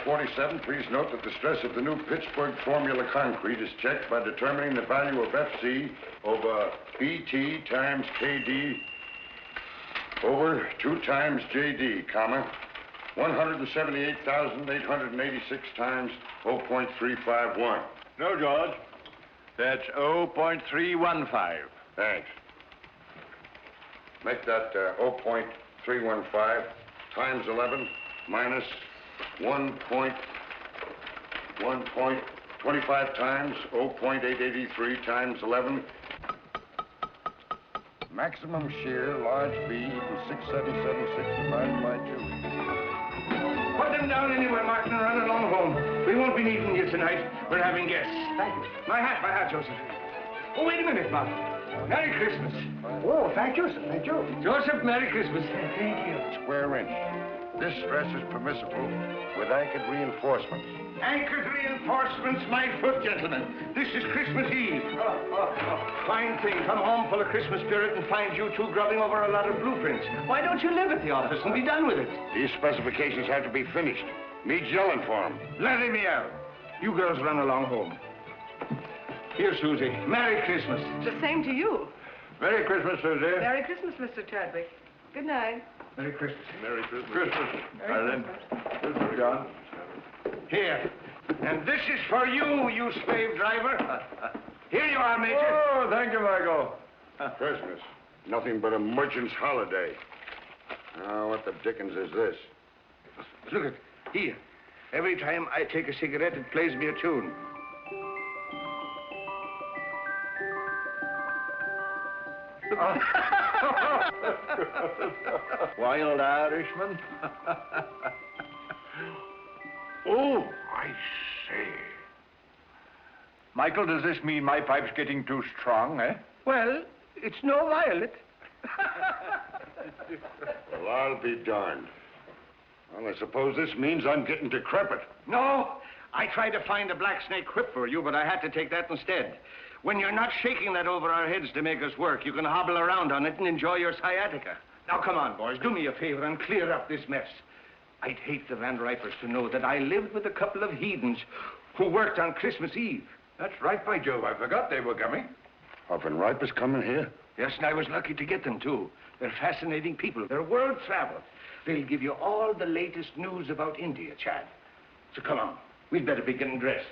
47, please note that the stress of the new Pittsburgh formula concrete is checked by determining the value of FC over BT times KD over 2 times JD, comma, 178,886 times 0.351. No, George. That's 0.315. Thanks. Make that 0.315 times 11 minus 1.25 times 0.883 times 11. Maximum shear, large B, equals 677.6 divided by 2. Put them down anywhere, Martin, and run along home. We won't be needing you tonight. We're having guests. Thank you. My hat, Joseph. Oh, wait a minute, Martin. Merry Christmas. Oh, thank you, sir. Thank you. Joseph, Merry Christmas. Thank you. Square inch. This stress is permissible with anchored reinforcements. Anchored reinforcements, my foot, gentlemen. This is Christmas Eve. Fine thing. Come home full of Christmas spirit and find you two grubbing over a lot of blueprints. Why don't you live at the office and be done with it? These specifications have to be finished. Me's yelling for them. Let him yell. You girls run along home. Here, Susie. Merry Christmas. The same to you. Merry Christmas, Susie. Merry Christmas, Mr. Chadwick. Good night. Merry Christmas. Merry Christmas. Merry Christmas, John. Here. And this is for you, you slave driver. Here you are, Major. Oh, thank you, Michael. Christmas. Nothing but a merchant's holiday. Now, what the dickens is this? Look at here. Every time I take a cigarette, it plays me a tune. Wild Irishman. Oh, I say. Michael, does this mean my pipe's getting too strong, eh? Well, it's no violet. Well, I'll be darned. Well, I suppose this means I'm getting decrepit. No, I tried to find a black snake whip for you, but I had to take that instead. When you're not shaking that over our heads to make us work, you can hobble around on it and enjoy your sciatica. Now, come on, boys, do me a favor and clear up this mess. I'd hate the Van Ripers to know that I lived with a couple of heathens who worked on Christmas Eve. That's right, by Jove. I forgot they were coming. Are Van Ripers coming here? Yes, and I was lucky to get them, too. They're fascinating people. They're world travel. They'll give you all the latest news about India, Chad. So come on. We'd better be getting dressed.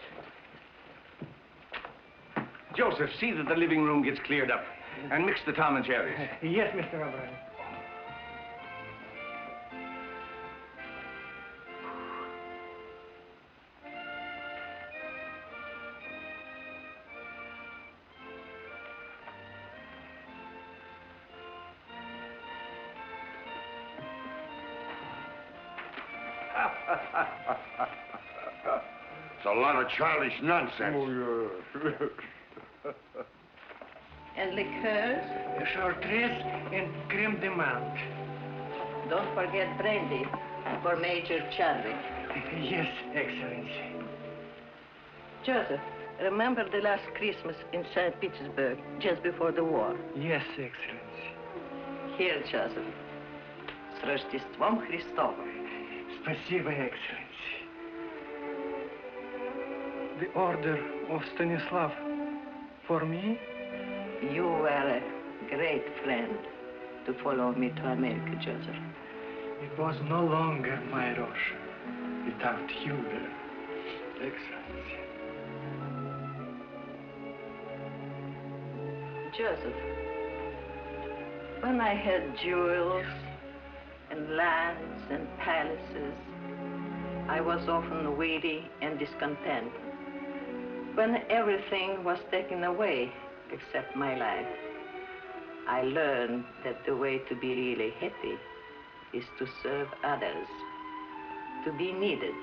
Joseph, see that the living room gets cleared up. And mix the Tom and Jerry's. Yes, Mr. O'Brien. It's a lot of childish nonsense. Oh, yes. And liqueurs? Chartreuse and creme de menthe. Don't forget brandy for Major Chadwick. Yes, Excellency. Joseph, remember the last Christmas in St. Petersburg, just before the war? Yes, Excellency. Here, Joseph. С Рождеством Христовым. Спасибо, Excellency. The order of Stanislav. For me? You were a great friend to follow me to America, Joseph. It was no longer my Russia without you there, Excellency. Joseph, when I had jewels and lands and palaces, I was often weary and discontent. When everything was taken away except my life, I learned that the way to be really happy is to serve others, to be needed.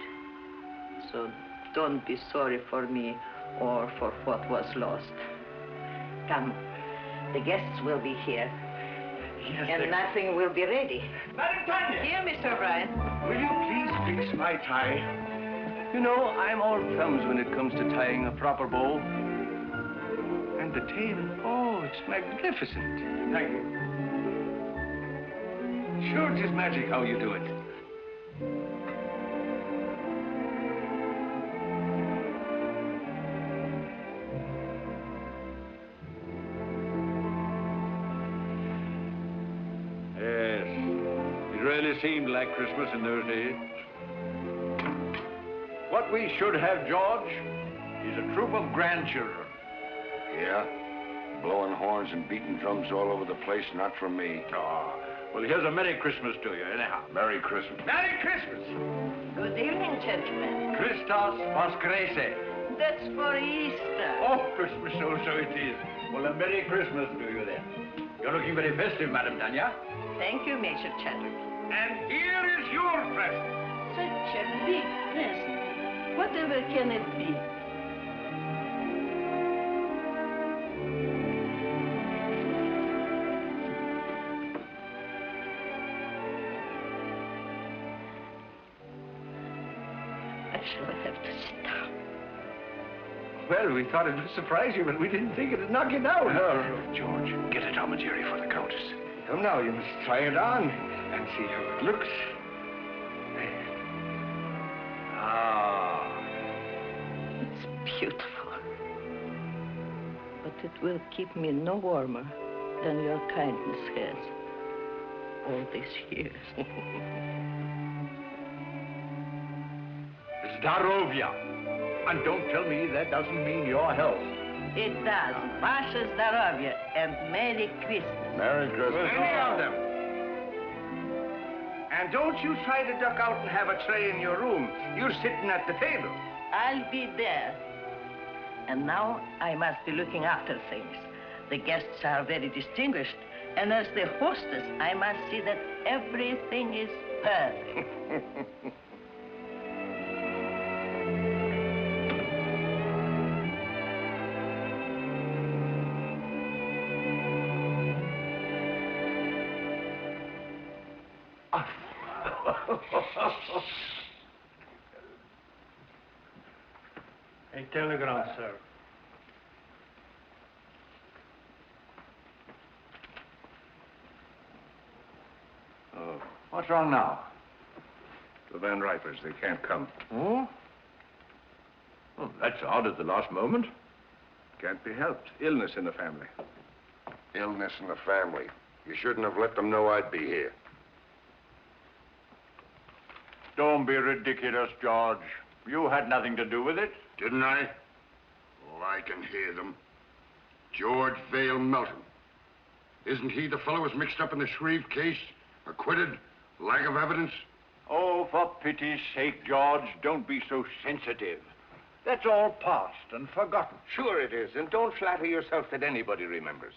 So don't be sorry for me or for what was lost. Come, the guests will be here. Yes, And nothing will be ready. Madam Tanya! Here, Mr. O'Brien. Will you please fix my tie? You know, I'm all thumbs when it comes to tying a proper bow. And the tail, oh, it's magnificent. Thank you. Sure, it is magic how you do it. seemed like Christmas in those days. What we should have, George, is a troop of grandchildren. Yeah? Blowing horns and beating drums all over the place, not for me. Oh, well, here's a Merry Christmas to you, anyhow. Merry Christmas. Merry Christmas! Good evening, gentlemen. Christos Voskreset. That's for Easter. Oh, Christmas, so it is. Well, a Merry Christmas to you then. You're looking very festive, Madam Tanya. Thank you, Major Chadwick. And here is your present. Such a big present. Whatever can it be? I shall have to sit down. Well, we thought it would surprise you, but we didn't think it'd knock you down. George, get a Tom and Jerry for the Countess. Come now, you must try it on and see how it looks. Ah. It's beautiful. But it will keep me no warmer than your kindness has all these years. Zdarovia. And don't tell me that doesn't mean your health. It does. Vaše zdravje and Merry Christmas. Merry Christmas. Many of them. And don't you try to duck out and have a tray in your room. You're sitting at the table. I'll be there. And now I must be looking after things. The guests are very distinguished, and as the hostess, I must see that everything is perfect. A telegram, sir. Oh, what's wrong now? The Van Ripers, they can't come. Oh? Oh, that's odd at the last moment. Can't be helped. Illness in the family. Illness in the family. You shouldn't have let them know I'd be here. Don't be ridiculous, George. You had nothing to do with it. Didn't I? Oh, I can hear them. George Vale Melton. Isn't he the fellow who's mixed up in the Shreve case? Acquitted? Lack of evidence? Oh, for pity's sake, George, don't be so sensitive. That's all past and forgotten. Sure it is, and don't flatter yourself that anybody remembers.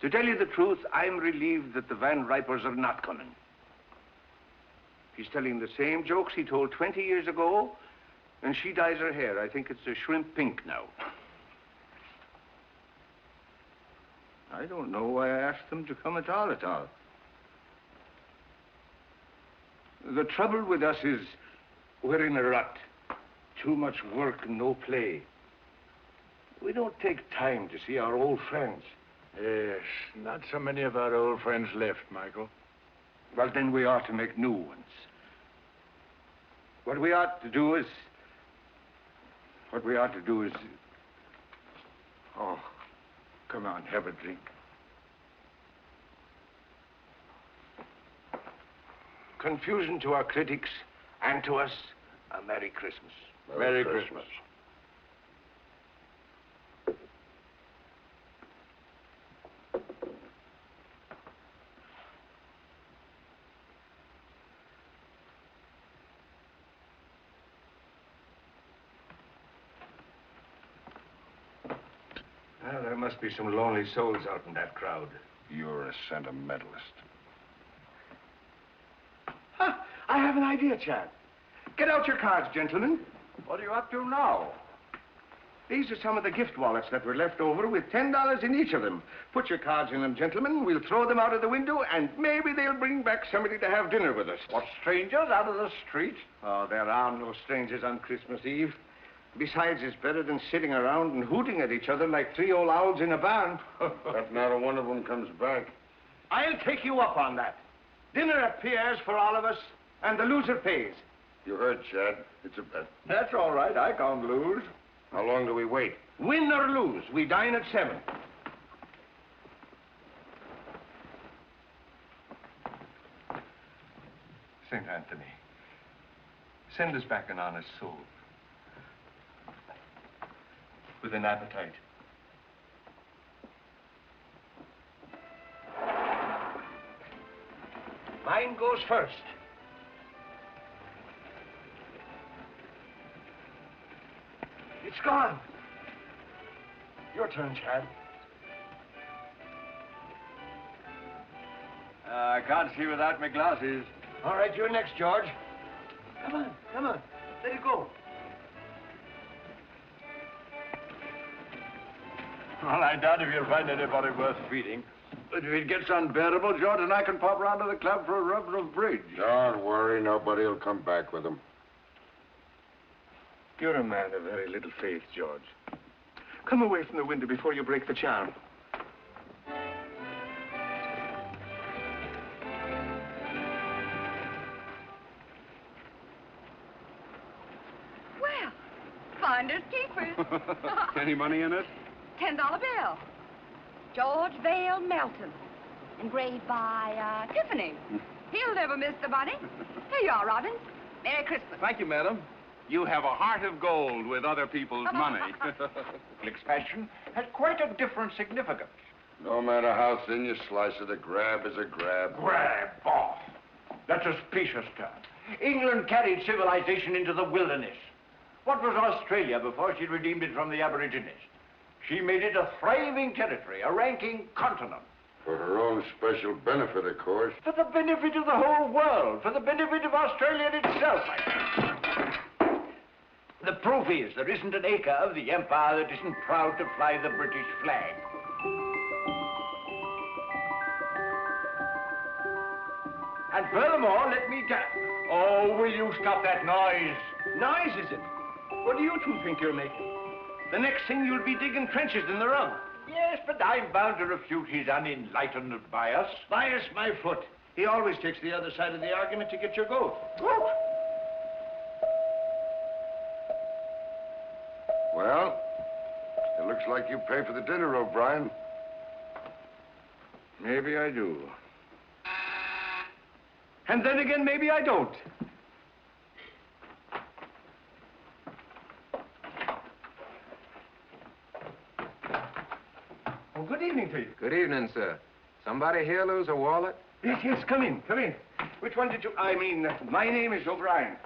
To tell you the truth, I'm relieved that the Van Ripers are not coming. He's telling the same jokes he told 20 years ago, and she dyes her hair. I think it's a shrimp pink now. I don't know why I asked them to come at all. The trouble with us is we're in a rut. Too much work and no play. We don't take time to see our old friends. Yes, not so many of our old friends left, Michael. Well, then we ought to make new ones. What we ought to do is... Oh, come on, have a drink. Confusion to our critics and to us, a Merry Christmas. Merry Christmas. Well, there must be some lonely souls out in that crowd. You're a sentimentalist. Huh, I have an idea, Chad. Get out your cards, gentlemen. What are you up to now? These are some of the gift wallets that were left over with $10 in each of them. Put your cards in them, gentlemen. We'll throw them out of the window, and maybe they'll bring back somebody to have dinner with us. What, strangers out of the street? Oh, there are no strangers on Christmas Eve. Besides, it's better than sitting around and hooting at each other like three old owls in a barn. But not a one of them comes back. I'll take you up on that. Dinner at Pierre's for all of us, and the loser pays. You heard, Chad. It's a bet. That's all right. I can't lose. How long do we wait? Win or lose, we dine at 7. Send us back an honest soul. With an appetite. Mine goes first. It's gone. Your turn, Chad. I can't see without my glasses. All right, you're next, George. Come on, come on. Let it go. Well, I doubt if you'll find anybody worth feeding. But if it gets unbearable, George and I can pop round to the club for a rubber of bridge. Don't worry, nobody will come back with him. You're a man of very little faith, George. Come away from the window before you break the charm. Well, finders keepers. Any money in it? $10 bill. George Vale Melton. Engraved by, Tiffany. He'll never miss the money. Here you are, Robin. Merry Christmas. Thank you, madam. You have a heart of gold with other people's money. Public's passion has quite a different significance. No matter how thin you slice it, a grab is a grab. Grab off. That's a specious term. England carried civilization into the wilderness. What was Australia before she redeemed it from the Aborigines? She made it a thriving territory, a ranking continent. For her own special benefit, of course. For the benefit of the whole world, for the benefit of Australia itself. The proof is there isn't an acre of the empire that isn't proud to fly the British flag. And furthermore, let me tell... Oh, will you stop that noise? Noise, is it? What do you two think you're making? The next thing you'll be digging trenches in the rug. Yes, but I'm bound to refute his unenlightened bias. Bias my foot. He always takes the other side of the argument to get your goat. Well, it looks like you pay for the dinner, O'Brien. Maybe I do. And then again, maybe I don't. Well, good evening to you. Good evening, sir. Somebody here lose a wallet? Yes, yes, come in, come in. Which one did you... my name is O'Brien.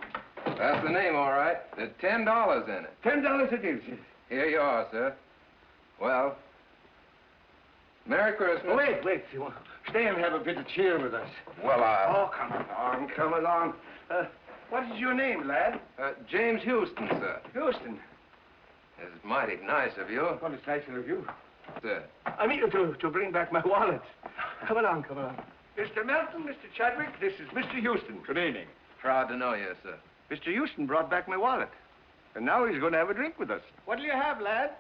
That's the name, all right. There's $10 in it. $10 it is, yes. Here you are, sir. Well, Merry Christmas. Oh, wait. You want stay and have a bit of cheer with us. Well, Oh, come along. What is your name, lad? James Houston, sir. Houston. It's mighty nice of you. Well, it's nicer of you. Sir. I mean to bring back my wallet. Come along. Mr. Melton, Mr. Chadwick, this is Mr. Houston. Good evening. Proud to know you, sir. Mr. Houston brought back my wallet. And now he's going to have a drink with us. What'll you have, lad?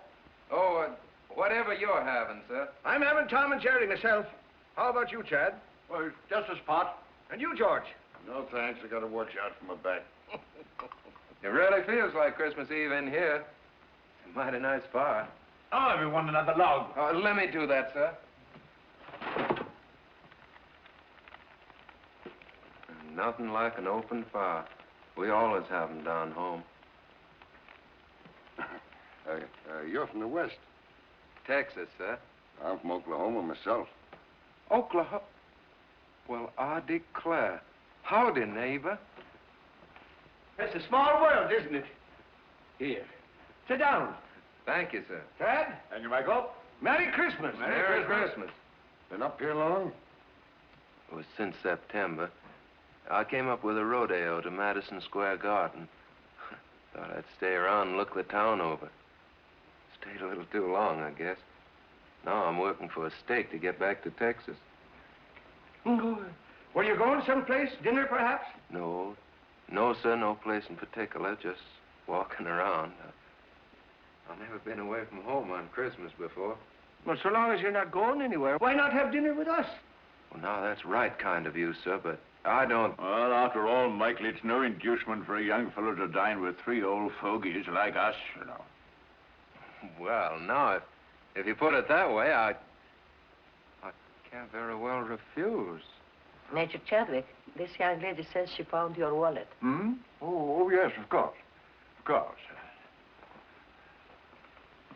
Oh, whatever you're having, sir. I'm having Tom and Jerry myself. How about you, Chad? Well, just a spot. And you, George? No, thanks. I got to watch out for my back. It really feels like Christmas Eve in here. It's a mighty nice fire. Oh, everyone another log. Oh, let me do that, sir. Nothing like an open fire. We always have them down home. You're from the West. Texas, sir. I'm from Oklahoma myself. Oklahoma? Well, I declare. Howdy, neighbor. It's a small world, isn't it? Here. Sit down. Thank you, sir. Chad? And you, Michael? Merry Christmas. Merry Christmas. Been up here long? It was since September. I came up with a rodeo to Madison Square Garden. Thought I'd stay around and look the town over. Stayed a little too long, I guess. Now I'm working for a stake to get back to Texas. Were you going someplace? Dinner, perhaps? No, sir, no place in particular. Just walking around. I've never been away from home on Christmas before. Well, so long as you're not going anywhere, why not have dinner with us? Well, now, that's right kind of you, sir, but I don't... Well, after all, Michael, it's no inducement for a young fellow to dine with three old fogies like us, you know. Well, now, if you put it that way, I can't very well refuse. Major Chadwick, this young lady says she found your wallet. Hmm? Oh, yes, of course. Of course.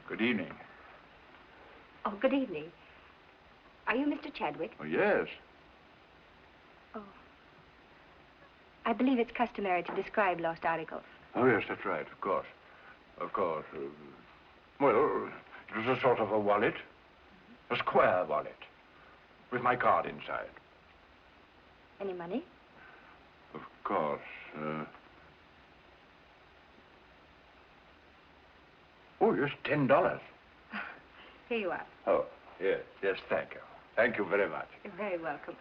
Good evening. Oh, good evening. Are you Mr. Chadwick? Oh, yes. Oh. I believe it's customary to describe lost articles. Oh, yes, that's right, of course. Of course. Well, it was a sort of a wallet. A square wallet. With my card inside. Any money? Of course. Oh, yes, $10. Here you are. Oh, yes, thank you. Thank you very much. You're very welcome.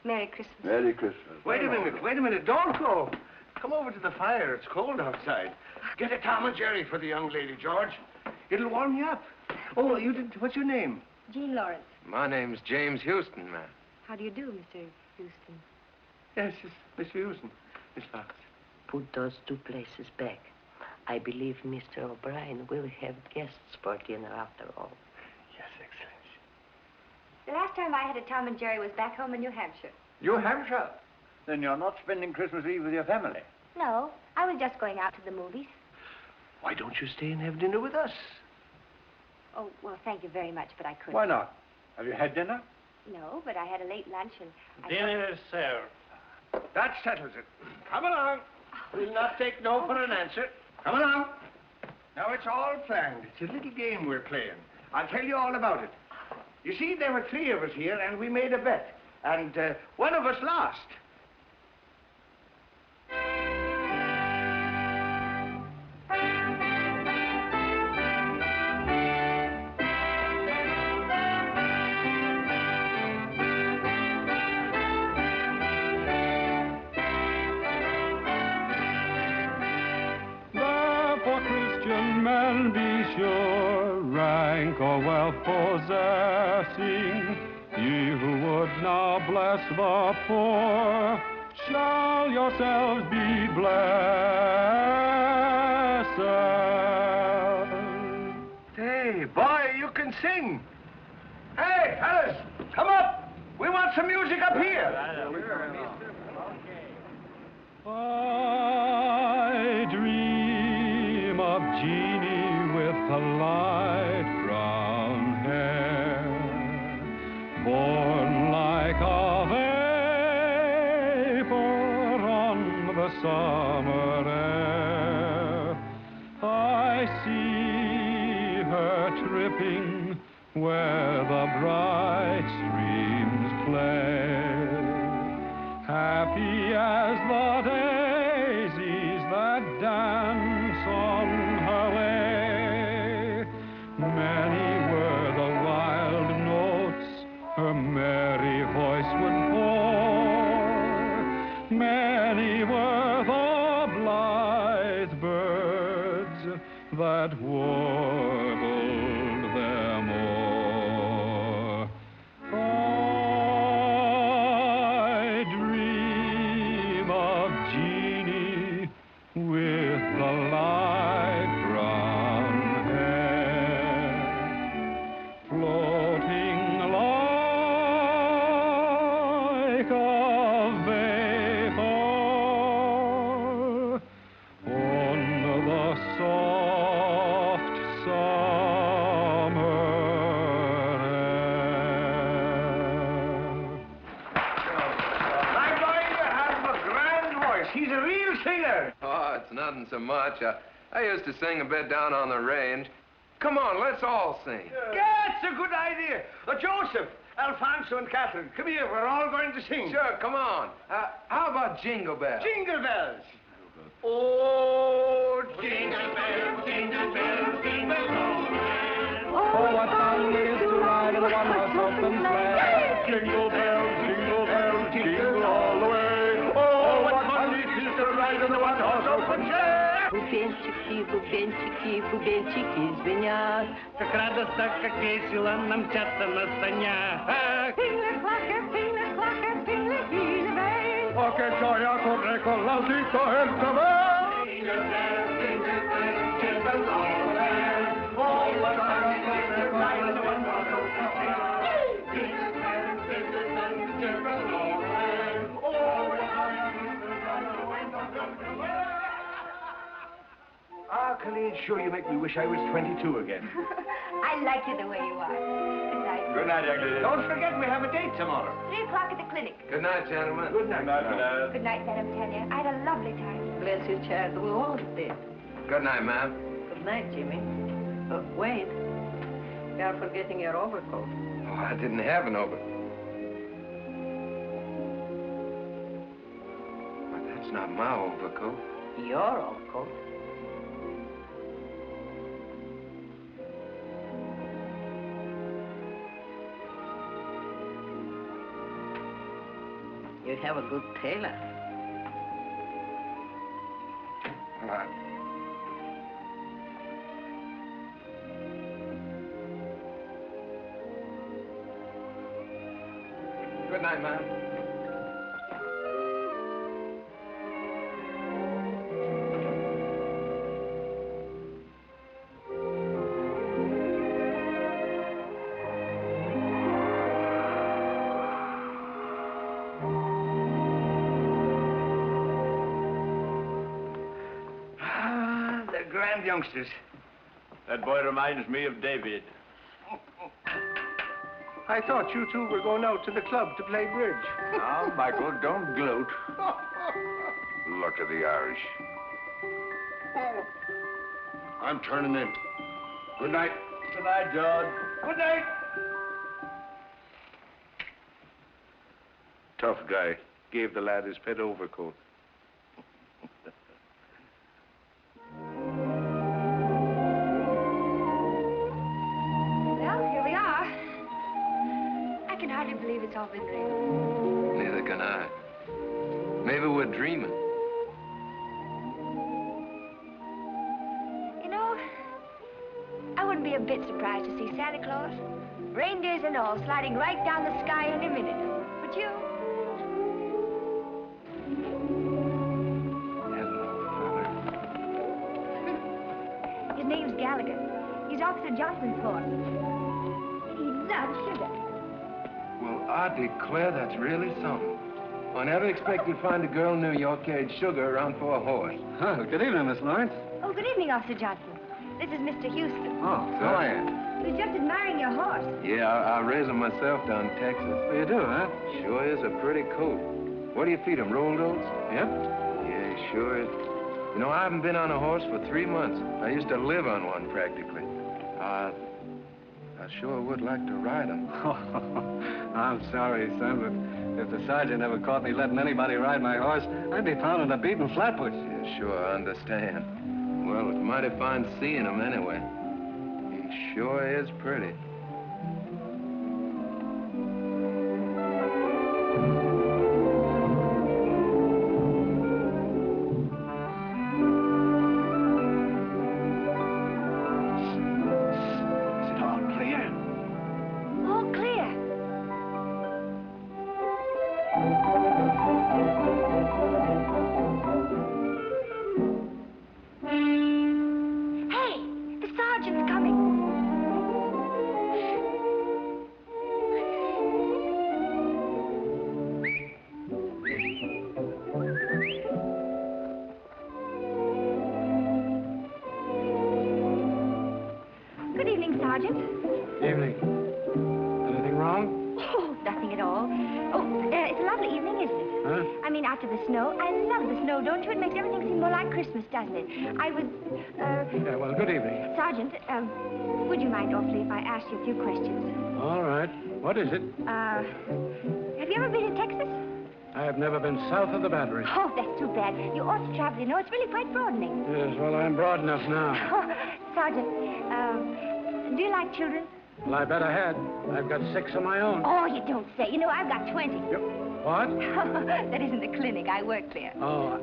Merry Christmas. Merry Christmas. Wait a minute. Don't go. Come over to the fire. It's cold outside. Get a Tom and Jerry for the young lady, George. It'll warm you up. Oh, you did. What's your name? Jean Lawrence. My name's James Houston, ma'am. How do you do, Mr. Houston? Yes, it's Mr. Houston. Miss Fox. Put those 2 places back. I believe Mr. O'Brien will have guests for dinner after all. Yes, Excellency. The last time I had a Tom and Jerry was back home in New Hampshire. New Hampshire? Then you're not spending Christmas Eve with your family. No, I was just going out to the movies. Why don't you stay and have dinner with us? Oh, well, thank you very much, but I couldn't. Why not? Have you had dinner? No, but I had a late lunch and Dinner is served. That settles it. Come along. We'll not take no for an answer. Come along. Now, it's all planned. It's a little game we're playing. I'll tell you all about it. You see, there were 3 of us here, and we made a bet. And one of us lost. Therefore, Christian men, be sure, rank or wealth possessing, ye who would now bless the poor, shall yourselves be blessed. Hey, boy, you can sing. Hey, fellas, come up. We want some music up here. I dream of Jeannie with the light brown hair, born like a vapor on the summer air. I see her tripping where the bright streams play, happy as the daisies that dance on her way. Many were the wild notes her merry voice would pour. Many were the blithe birds that warbled them o'er. I dream of Jeannie with the light brown hair, floating like a vapor on the soft summer My boy, you have a grand voice. He's a real singer. Oh, it's nothing so much. I used to sing a bit down on the range. Come on, let's all sing. That's a good idea. Joseph, Alfonso, and Catherine, come here. We're all going to sing. Sure, come on. How about Jingle Bells? Jingle bells. Oh, jingle bells, jingle bells, jingle all the way. Oh, what fun it is to ride in a one-horse open sleigh. Jingle bells, jingle all the way. Oh, what fun it is to ride in the one-horse open sleigh. Бубенчики, бубенчики, бубенчики звенят. Как радостно, как весело нам мчаться на санях. Oh, che gioia corre con l'autito e il cavallo. Jingle bells, jingle bells, jingle all the way. Oh, what fun it is to ride in the one-horse open sleigh. Jingle bells, jingle bells, jingle all the way. Ah, Colleen, sure you make me wish I was 22 again. I like you the way you are. Good night. Good night, young lady. Don't forget, we have a date tomorrow. 3 o'clock at the clinic. Good night, gentlemen. Good night. Good night, Madame Tanya. I had a lovely time. Bless you, child. We all did. Good night, ma'am. Good night, Jimmy. Wait. You are forgetting your overcoat. Oh, I didn't have an over. But that's not my overcoat. Your overcoat? You have a good tailor. Good night, ma'am. Ah, they're grand youngsters. That boy reminds me of David. I thought you two were going out to the club to play bridge. Now, Michael, don't gloat. Luck of the Irish. I'm turning in. Good night. Good night, George. Good night. Tough guy. Gave the lad his pet overcoat. Well, here we are. I can hardly believe it's all been real. Neither can I. Maybe we're dreaming. You know, I wouldn't be a bit surprised to see Santa Claus, reindeers and all, sliding right down the sky in a minute. Would you? His name's Gallagher. He's Officer Johnson's horse. He loves sugar. Well, I declare that's really something. I never expected to find a girl in New York carried sugar around for a horse. Oh, good evening, Miss Lawrence. Oh, good evening, Officer Johnson. This is Mr. Houston. Oh, So I am. He was just admiring your horse. Yeah, I raised him myself down in Texas. you do, huh? Sure is a pretty coat. What do you feed him, rolled oats? Yep. Yeah, he sure is. You know, I haven't been on a horse for 3 months. I used to live on one practically. I sure would like to ride him. I'm sorry, son, but if the sergeant ever caught me letting anybody ride my horse, I'd be pounding a beaten flatbush. Yeah, sure, I understand. Well, it's mighty fine seeing him anyway. He sure is pretty. Is it all clear? All clear. Hey, the sergeant's coming. Good evening, Sergeant. Evening. Anything wrong? Oh, nothing at all. Oh, it's a lovely evening, isn't it? Huh? I mean, after the snow. I love the snow, don't you? It makes everything seem more like Christmas, doesn't it? I was, Yeah, well, good evening. Sergeant, would you mind awfully if I asked you a few questions? All right. What is it? Have you ever been in Texas? I have never been south of the Battery. Oh, that's too bad. You ought to travel, you know. It's really quite broadening. Yes, well, I'm broad enough now. Oh, Sergeant, do you like children? Well, I bet I had. I've got 6 of my own. Oh, you don't say. You know, I've got 20. Yep. What? That isn't the clinic. I work there. Oh,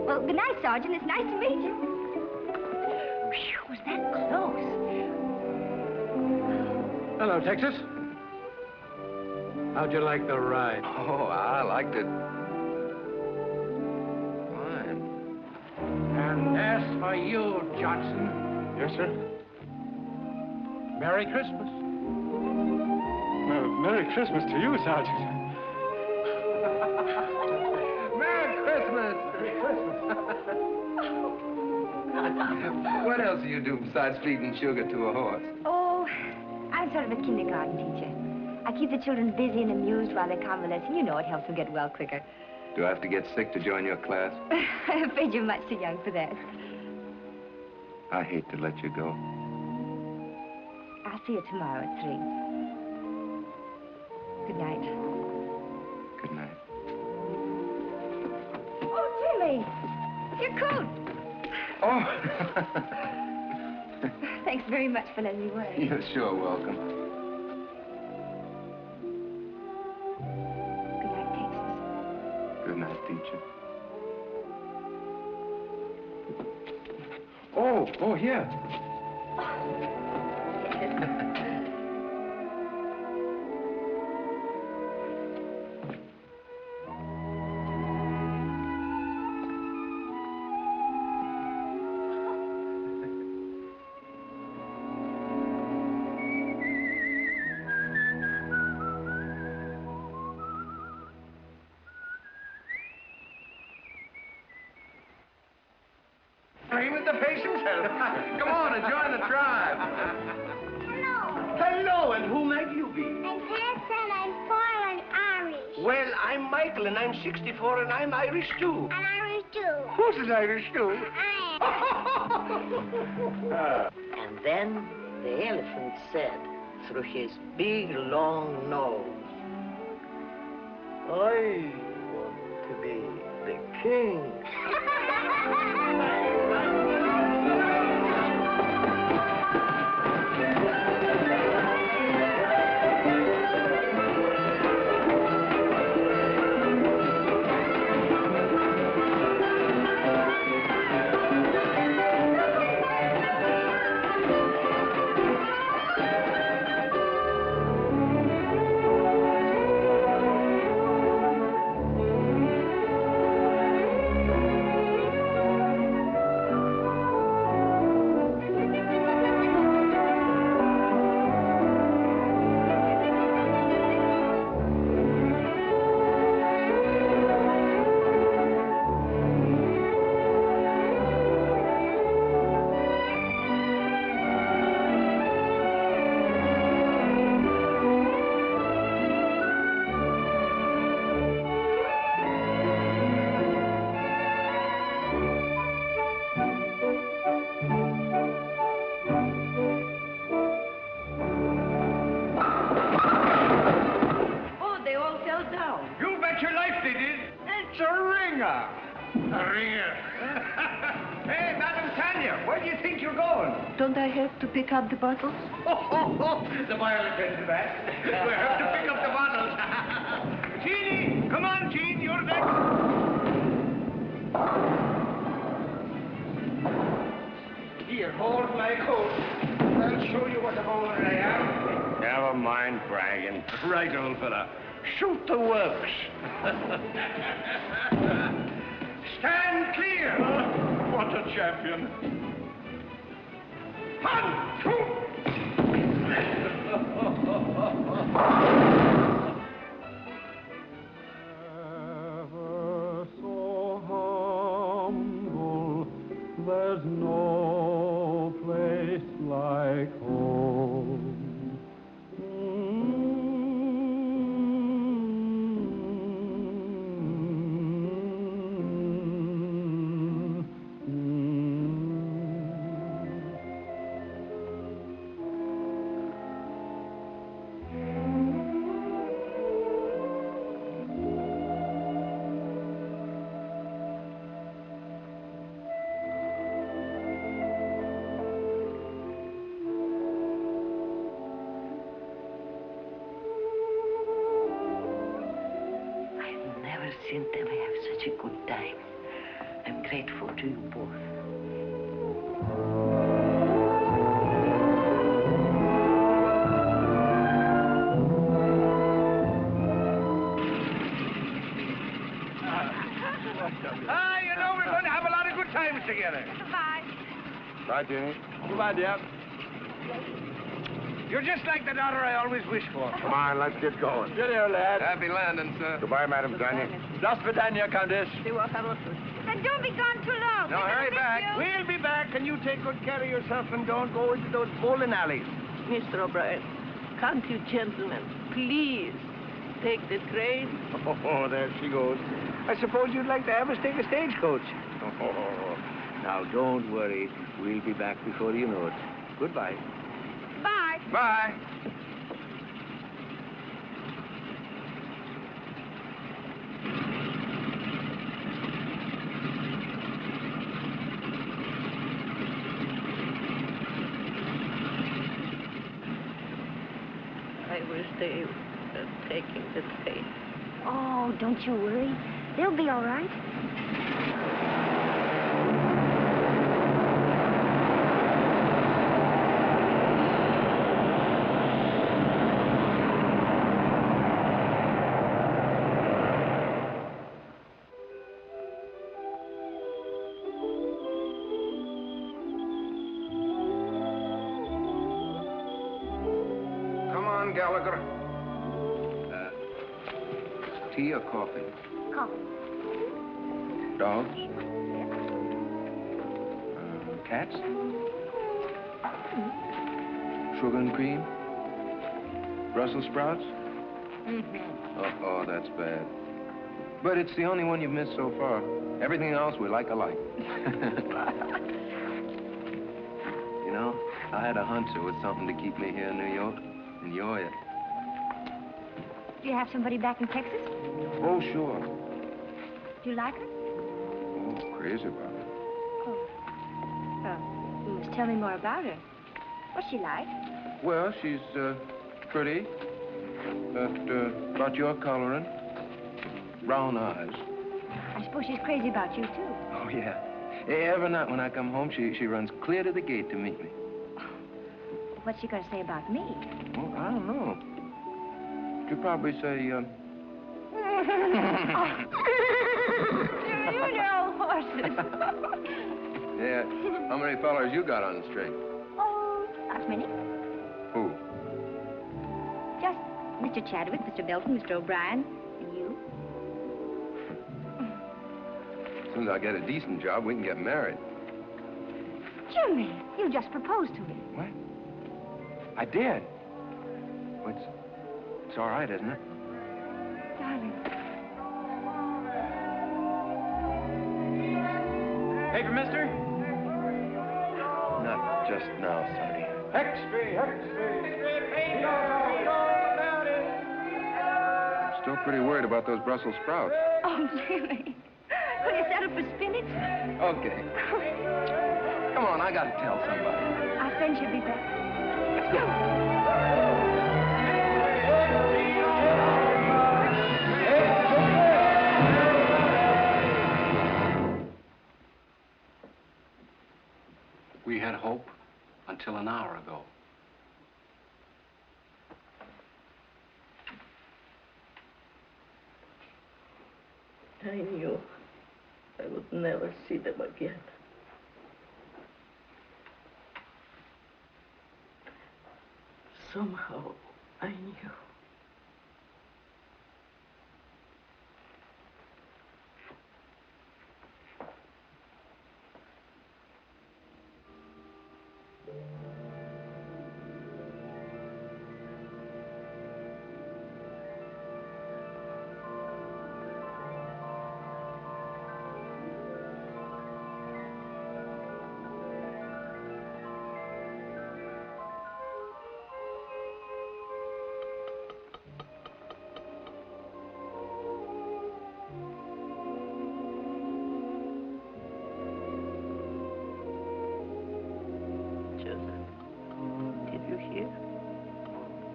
Well, good night, Sergeant. It's nice to meet you. Phew, was that close? hello, Texas. How'd you like the ride? Oh, I liked it. Fine. And as for you, Johnson. Yes, sir? Merry Christmas. Well, Merry Christmas to you, Sergeant. Merry Christmas! Merry Christmas. What else do you do besides feeding sugar to a horse? Oh, I'm sort of a kindergarten teacher. I keep the children busy and amused while they're convalescing. You know, it helps them get well quicker. Do I have to get sick to join your class? I'm afraid you're much too young for that. I hate to let you go. I'll see you tomorrow at 3. Good night. Good night. Oh, Jimmy! Your coat! Oh! Thanks very much for letting me wear it. You're sure welcome. Good night, Texas. Good night, teacher. Oh, here. Screaming the patient's health. Come on and join the tribe. Hello. Hello, and who might you be? I'm Edson, I'm 4 and Irish. Well, I'm Michael, and I'm 64, and I'm Irish, too. And Irish too. Who's an Irish, too? I And then the elephant said through his big, long nose, I want to be the king. Don't I have to pick up the bottles? The boy will attend to that. We have to pick up the bottles. Jeannie! Come on, Jean, you're next. Here, hold my coat. I'll show you what a bowler I am. Never mind bragging. Right, old fella. Shoot the works. Stand clear. What a champion. 1, 2. Ever so humble, there's no place like home. Seen them have such a good time. I'm grateful to you both. You know, we're going to have a lot of good times together. Goodbye. Bye, Jenny. Goodbye, dear. You're just like the daughter I always wished for. Come on, let's get going. Cheerio, lad. Happy landing, sir. Goodbye, Madam Tanya. До свидания, Countess. And don't be gone too long. No, hurry Miss back. you. We'll be back. can you take good care of yourself and don't go into those bowling alleys? Mr. O'Brien, can't you gentlemen please take the train? Oh, there she goes. I suppose you'd like to have us take a stagecoach. Oh, now, don't worry. We'll be back before you know it. Goodbye. Bye. Bye. I wish they were taking the train. Oh, don't you worry. They'll be all right. Come on, Gallagher. Tea or coffee? Coffee. Dogs? Cats? Sugar and cream? Brussels sprouts? Mm-hmm. Oh, that's bad. But it's the only one you've missed so far. Everything else we like alike. You know, I had a hunch there was something to keep me here in New York, and you're it. Do you have somebody back in Texas? Oh, sure. Do you like her? Oh, crazy about it. Oh. You must tell me more about her. What's she like? Well, she's, pretty. About your coloring. Brown eyes. I suppose she's crazy about you, too. Oh, yeah. Every night when I come home, she runs clear to the gate to meet me. What's she going to say about me? Well, I don't know. She'll probably say, You know horses. Yeah. How many fellers you got on the string? Oh, not many. Who? Just Mr. Chadwick, Mr. Belton, Mr. O'Brien, and you. As soon as I get a decent job, we can get married. Jimmy, you just proposed to me. What? I did. Well, it's all right, isn't it? Darling. Paper, mister? Not just now, Sonny. Extra. I'm still pretty worried about those Brussels sprouts. Oh, Jimmy. Could you settle for spinach? Okay. Come on, I gotta tell somebody. Our friend should be back. Let's go. We had hope until an hour ago. I knew I would never see them again. Somehow, I knew.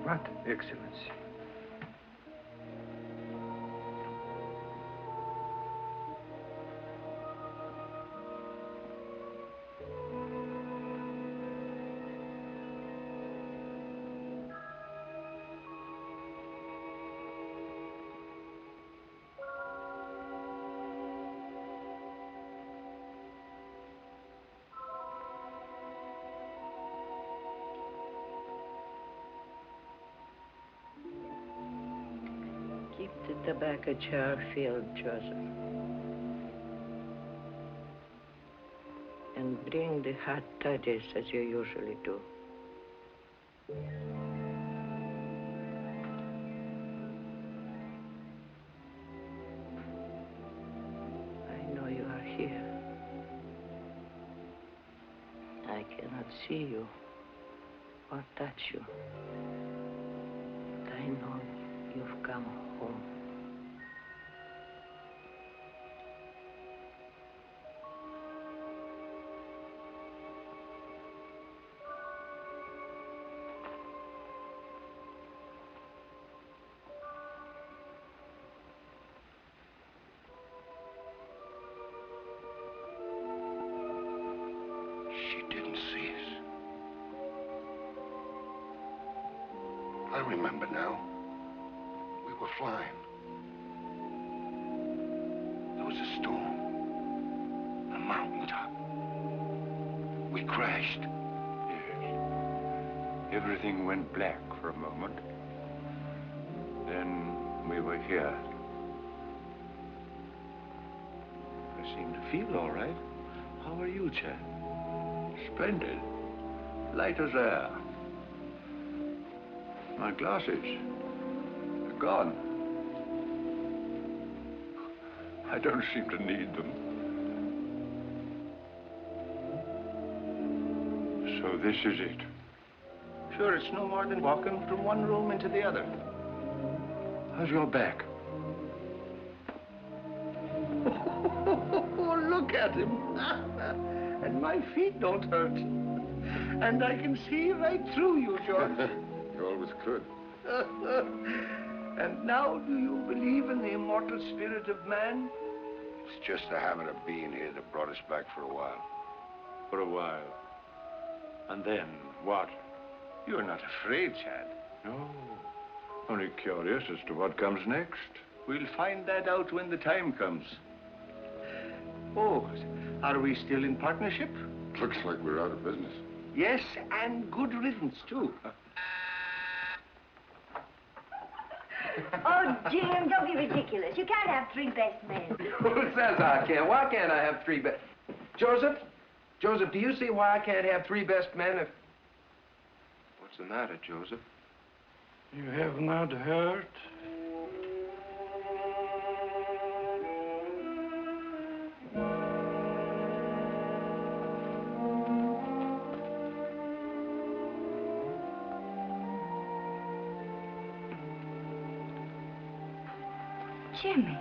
What, Excellency? Keep the tobacco jar filled, Joseph. and bring the hot toddies as you usually do. I know you are here. I cannot see you or touch you. But I know you've come home. She didn't see us. I remember now. We were flying. There was a storm. A mountaintop. We crashed. Yes. Everything went black for a moment. Then we were here. I seem to feel all right. How are you, Chad? Splendid. Light as air. My glasses are gone. I don't seem to need them. So this is it. Sure, it's no more than walking from one room into the other. How's your back? Oh, look at him. And my feet don't hurt. And I can see right through you, George. You always could. And now, do you believe in the immortal spirit of man? It's just the habit of being here that brought us back for a while. For a while. And then, what? You're not afraid, Chad. No. Only curious as to what comes next. We'll find that out when the time comes. Oh, are we still in partnership? Looks like we're out of business. Yes, and good riddance, too. Oh, Jim, don't be ridiculous. You can't have three best men. Who says I can't? Why can't I have three best... Joseph? Joseph, do you see why I can't have three best men if... What's the matter, Joseph? You have not heard? Jimmy.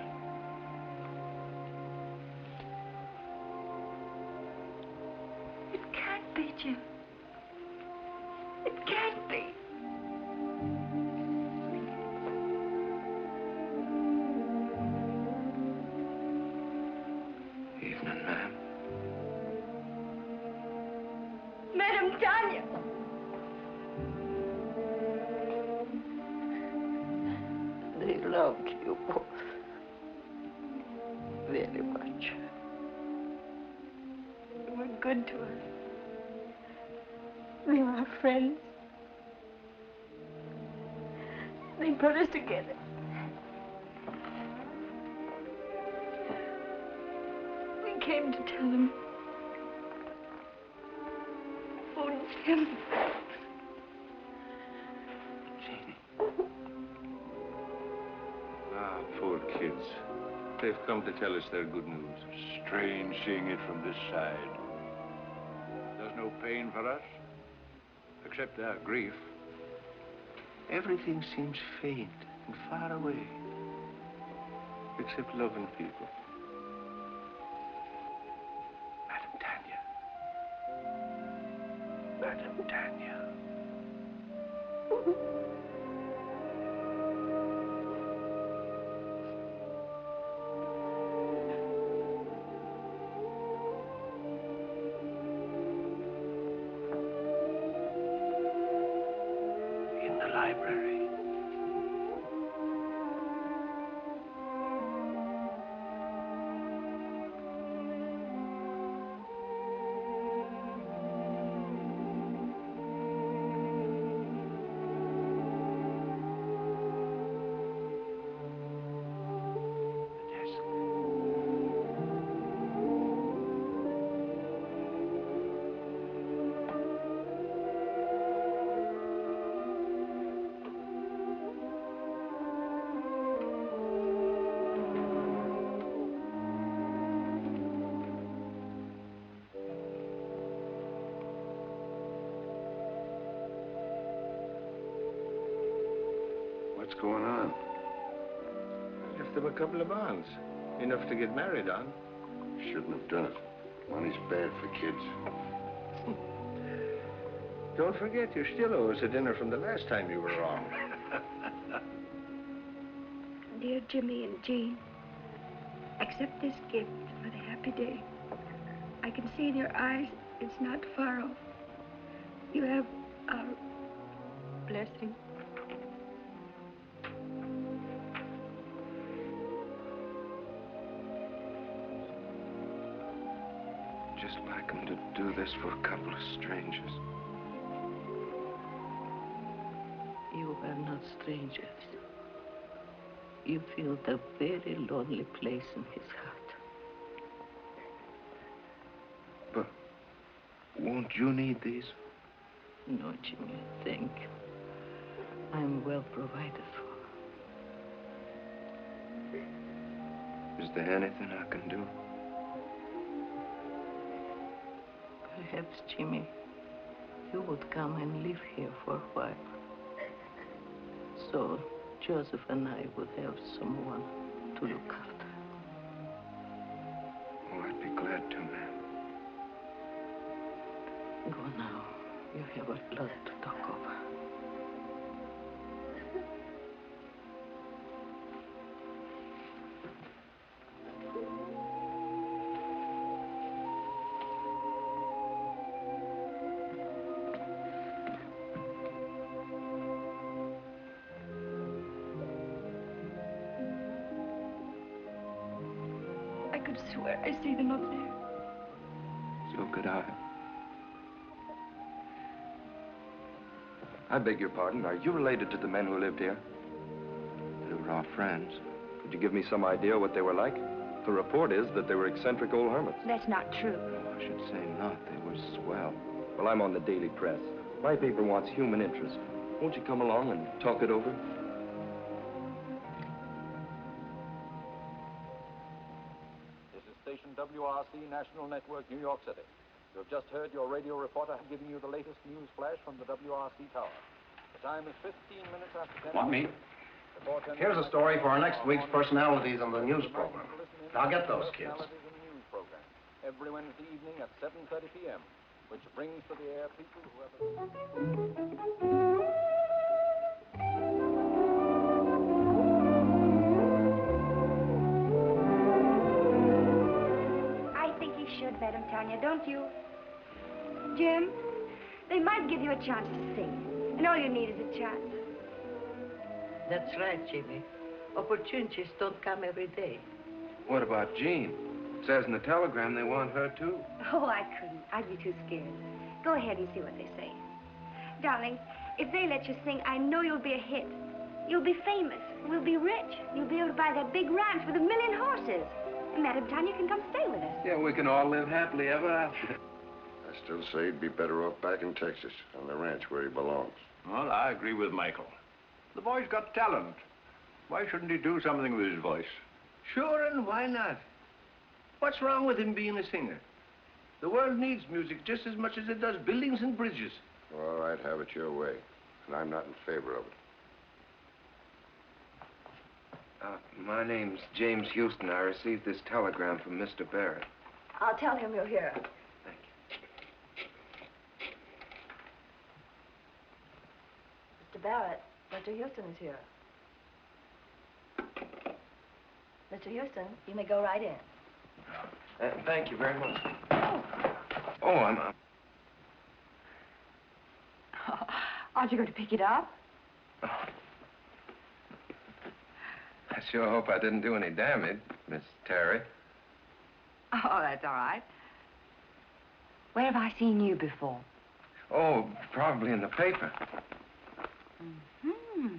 It can't be, Jim. It can't be. Evening, ma'am. Madam Tanya. They loved you both very much. You were good to us. They were our friends. They brought us together. We came to tell them. Only him. Ah, poor kids. They've come to tell us their good news. Strange seeing it from this side. There's no pain for us, except our grief. Everything seems faint and far away, except loving people. Madam Tanya. Madam Tanya. In the library. The desk. going on? Left them a couple of bonds. Enough to get married on. Shouldn't have done it. Money's bad for kids. Don't forget, you still owe us a dinner from the last time you were wrong. Dear Jimmy and Jean, accept this gift for the happy day. I can see in your eyes it's not far off. You have our blessing. Just like him to do this for a couple of strangers. You are not strangers. You feel the very lonely place in his heart. But won't you need these? No, Jimmy, thank you. I'm well provided for. Is there anything I can do? Perhaps, Jimmy, you would come and live here for a while. So Joseph and I would have someone to look after. Oh, I'd be glad to, ma'am. Go now. You have a lot to talk over. I could swear I see them up there. So could I. I beg your pardon. Are you related to the men who lived here? They were our friends. Could you give me some idea what they were like? The report is that they were eccentric old hermits. That's not true. I should say not. They were swell. Well, I'm on the daily press. My paper wants human interest. Won't you come along and talk it over? This is station WRC National Network, New York City. You have just heard your radio reporter giving you the latest news flash from the WRC tower. The time is 15 minutes after 10. Want me? Here's a story for our next week's personalities on the news program. Now get those kids. Every Wednesday evening at 7:30 p.m., which brings to the air people who have... I think you should, Madam Tanya, don't you? Jim, they might give you a chance to sing, and all you need is a chance. That's right, Jimmy. Opportunities don't come every day. What about Jean? It says in the telegram they want her, too. Oh, I couldn't. I'd be too scared. Go ahead and see what they say. Darling, if they let you sing, I know you'll be a hit. You'll be famous. We'll be rich. You'll be able to buy that big ranch with 1 million horses. And Madam Tanya can come stay with us. Yeah, we can all live happily ever after. I still say he'd be better off back in Texas, on the ranch where he belongs. Well, I agree with Michael. The boy's got talent. Why shouldn't he do something with his voice? Sure, and why not? What's wrong with him being a singer? The world needs music just as much as it does buildings and bridges. All right, have it your way. And I'm not in favor of it. My name's James Houston. I received this telegram from Mr. Barrett. I'll tell him you're here. Thank you. Mr. Barrett, Mr. Houston is here. Mr. Houston, you may go right in. Thank you very much. Oh, I'm... Aren't you going to pick it up? I sure hope I didn't do any damage, Miss Terry. Oh, that's all right. Where have I seen you before? Oh, probably in the paper. Hmm.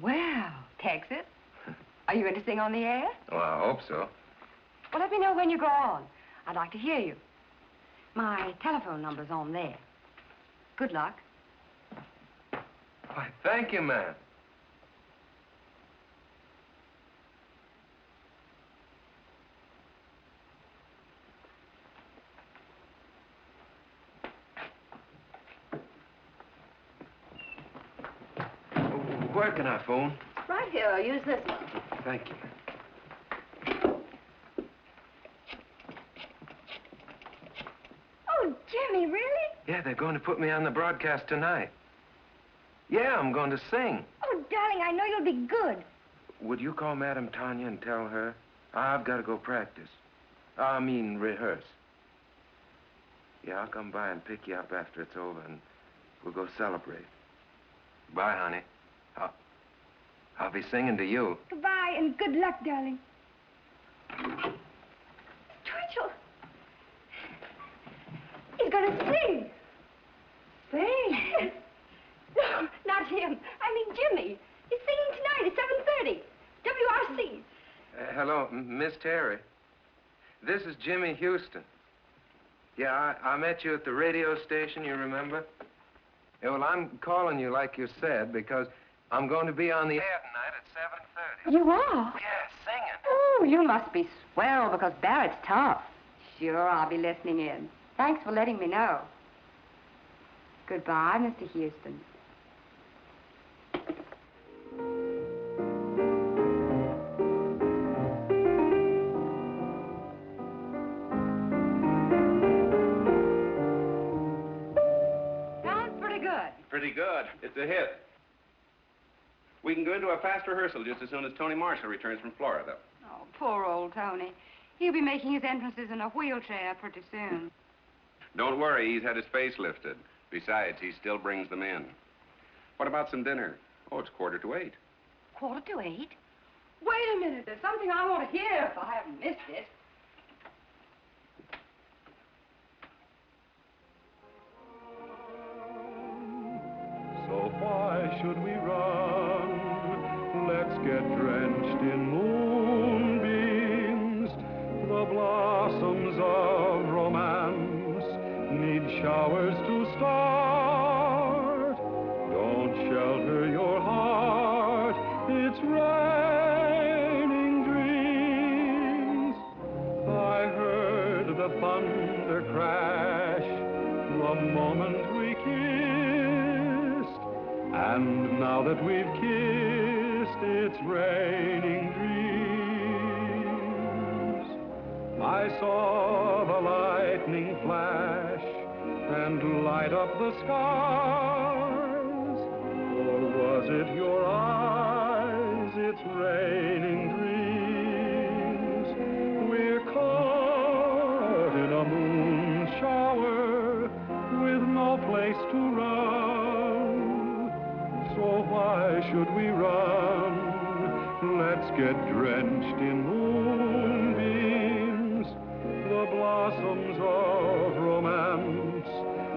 Well, Texas, are you going to sing on the air? Well, I hope so. Well, let me know when you go on. I'd like to hear you. My telephone number's on there. Good luck. Why, thank you, ma'am. Where can I phone? Right here. Use this one. Thank you. Oh, Jimmy, really? Yeah, they're going to put me on the broadcast tonight. Yeah, I'm going to sing. Oh, darling, I know you'll be good. Would you call Madame Tanya and tell her? I've got to go practice. I mean, rehearse. Yeah, I'll come by and pick you up after it's over, and we'll go celebrate. Bye, honey. I'll be singing to you. Goodbye, and good luck, darling. Twitchell! He's gonna sing! Sing? No, not him. I mean Jimmy. He's singing tonight at 7:30. WRC. Hello, Miss Terry. This is Jimmy Houston. Yeah, I met you at the radio station, you remember? Yeah, well, I'm calling you like you said because I'm going to be on the air tonight at 7:30. You are? Yeah, singing. Oh, you must be swell because Barrett's tough. Sure, I'll be listening in. Thanks for letting me know. Goodbye, Mr. Houston. Sounds pretty good. Pretty good. It's a hit. We can go into a fast rehearsal just as soon as Tony Marshall returns from Florida. Oh, poor old Tony. He'll be making his entrances in a wheelchair pretty soon. Don't worry, he's had his face lifted. Besides, he still brings them in. What about some dinner? Oh, it's 7:45. 7:45? Wait a minute. There's something I want to hear if I haven't missed it. So why should we run? Let's get drenched in moonbeams. The blossoms of romance need showers to start. Don't shelter your heart, it's raining dreams. I heard the thunder crash the moment we kissed, and now that we've kissed, it's raining dreams. I saw the lightning flash and light up the skies, or was it your eyes? It's raining dreams. We're caught in a moon shower with no place to run. So why should we run? Let's get drenched in moonbeams. The blossoms of romance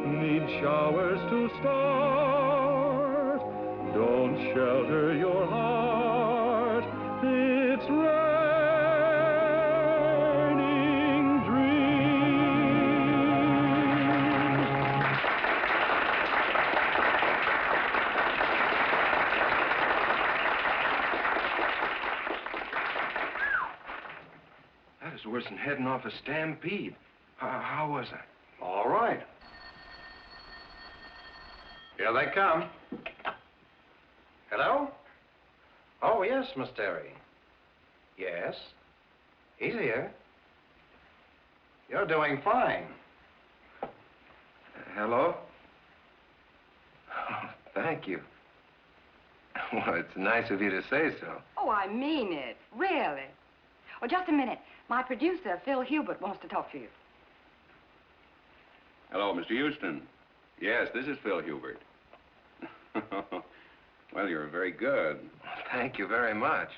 need showers to start. Don't shelter your heart, it's raining dreams. That is worse than heading off a stampede. How was I? All right. Here they come. Hello? Oh, yes, Miss Terry. Yes. He's here. You're doing fine. Hello? Oh, thank you. Well, it's nice of you to say so. Oh, I mean it. Really. Oh, just a minute. My producer, Phil Hubert, wants to talk to you. Hello, Mr. Houston. Yes, this is Phil Hubert. Well, you're very good. Thank you very much.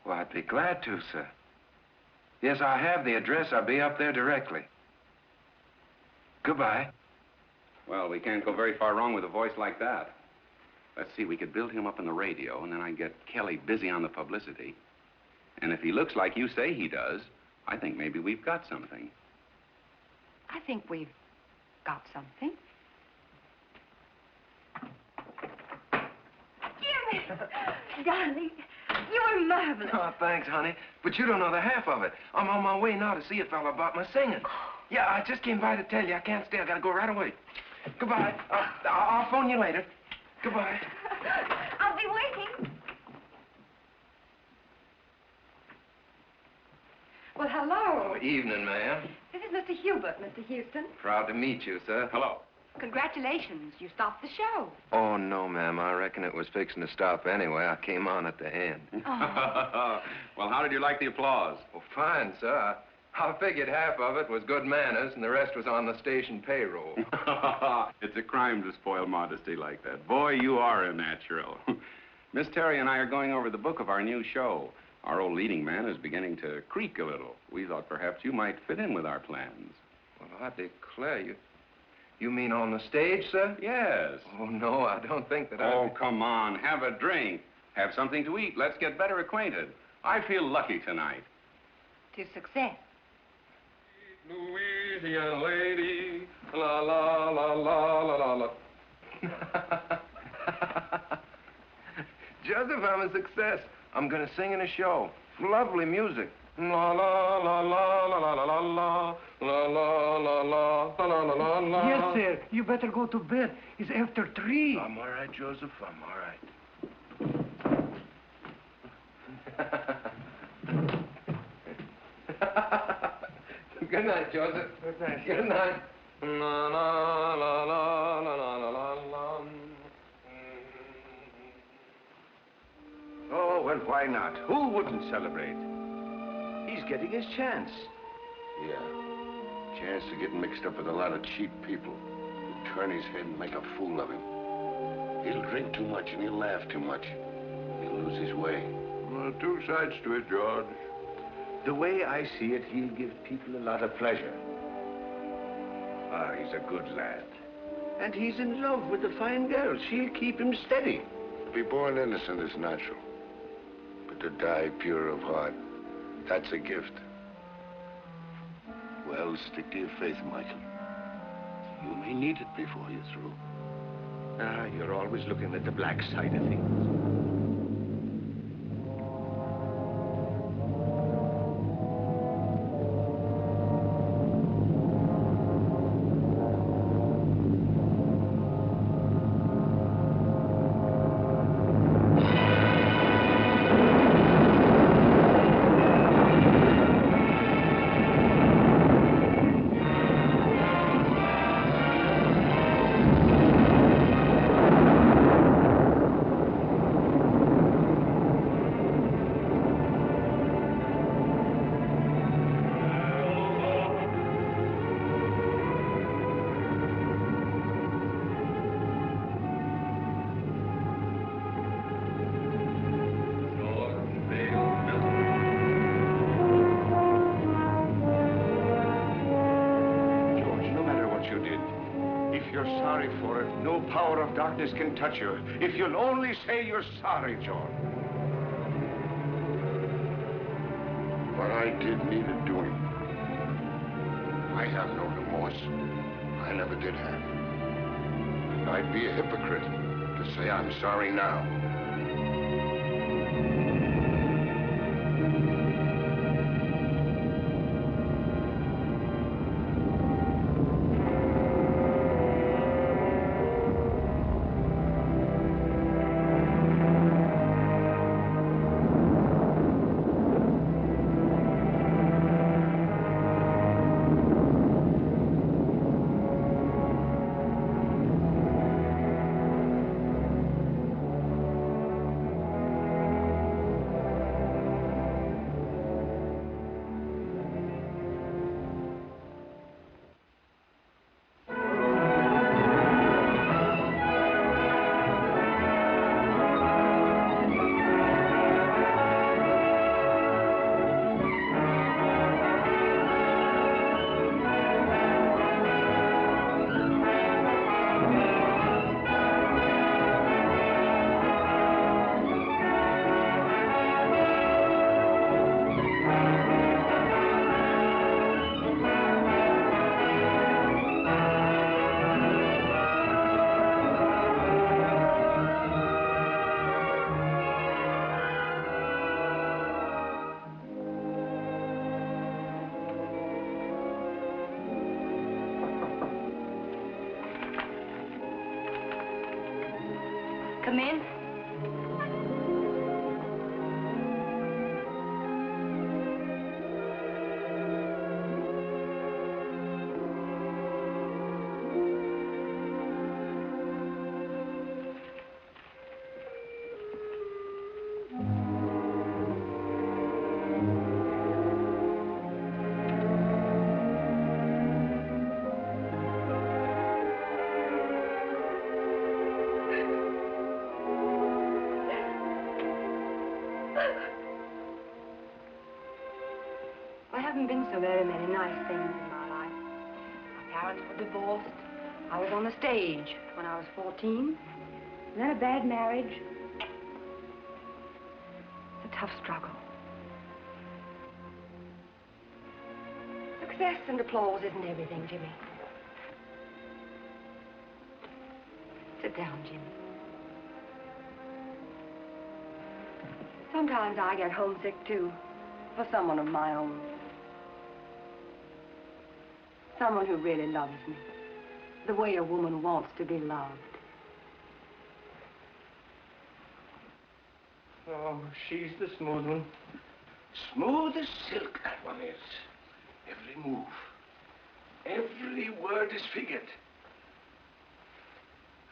Well, I'd be glad to, sir. Yes, I have the address. I'll be up there directly. Goodbye. Well, we can't go very far wrong with a voice like that. Let's see, we could build him up on the radio, and then I'd get Kelly busy on the publicity. And if he looks like you say he does, I think maybe we've got something. I think we've got something. Jimmy! Darling, you were marvelous. Oh, thanks, honey. But you don't know the half of it. I'm on my way now to see a fella about my singing. Yeah, I just came by to tell you I can't stay. I gotta go right away. Goodbye. I'll phone you later. Goodbye. I'll be waiting. Well, hello. Evening, ma'am. This is Mr. Hubert, Mr. Houston. Proud to meet you, sir. Hello. Congratulations. You stopped the show. Oh, no, ma'am. I reckon it was fixing to stop anyway. I came on at the end. Oh. Well, how did you like the applause? Well, fine, sir. I figured half of it was good manners and the rest was on the station payroll. It's a crime to spoil modesty like that. Boy, you are a natural. Miss Terry and I are going over the book of our new show. Our old leading man is beginning to creak a little. We thought perhaps you might fit in with our plans. Well, I declare you. You mean on the stage, sir? Yes. Oh, no, I don't think that I... Oh, come on. Have a drink. Have something to eat. Let's get better acquainted. I feel lucky tonight. To success. Louisiana lady, la la la la la la la. Joseph, I'm a success. I'm gonna sing in a show. Lovely music. La la la la la la la la la la la la la la la la. Yes, sir. You better go to bed. It's after 3. I'm all right, Joseph. I'm all right. Good night, Joseph. Good night. Good night. La la la la la la la la. Oh, well, why not? Who wouldn't celebrate? He's getting his chance. Yeah. Chance to get mixed up with a lot of cheap people who turn his head and make a fool of him. He'll drink too much and he'll laugh too much. He'll lose his way. Well, two sides to it, George. The way I see it, he'll give people a lot of pleasure. Ah, he's a good lad. And he's in love with a fine girl. She'll keep him steady. To be born innocent is natural. But to die pure of heart, that's a gift. Well, stick to your faith, Michael. You may need it before you're through. Ah, you're always looking at the black side of things. Darkness can touch you. If you'll only say you're sorry, George. What I did needed doing. I have no remorse. I never did have. And I'd be a hypocrite to say I'm sorry now. come in? There haven't been so very many nice things in my life. My parents were divorced. I was on the stage when I was 14. And then a bad marriage. It's a tough struggle. Success and applause isn't everything, Jimmy. Sit down, Jimmy. Sometimes I get homesick, too, for someone of my own. Someone who really loves me, the way a woman wants to be loved. Oh, she's the smooth one. Smooth as silk, that one is. Every move, every word is figured.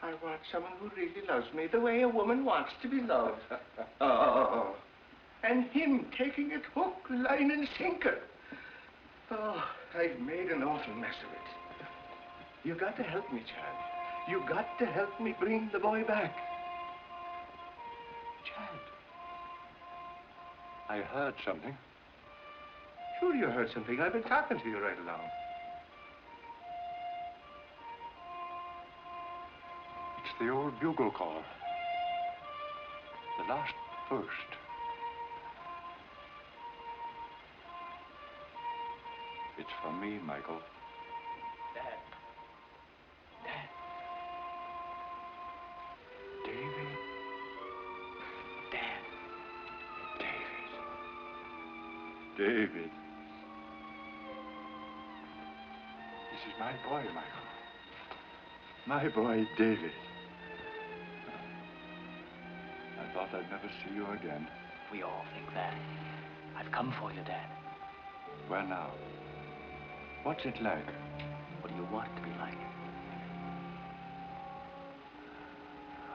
I want someone who really loves me the way a woman wants to be loved. Oh, and him taking it hook, line, and sinker. Oh, I've made an awful mess of it. You got to help me, Chad. You got to help me bring the boy back. Chad. I heard something. Sure you heard something. I've been talking to you right along. It's the old bugle call. The last burst. It's for me, Michael. Dad. Dad. David. Dad. David. This is my boy, Michael. My boy, David. I thought I'd never see you again. We all think that. I've come for you, Dad. Where now? What's it like? What do you want it to be like?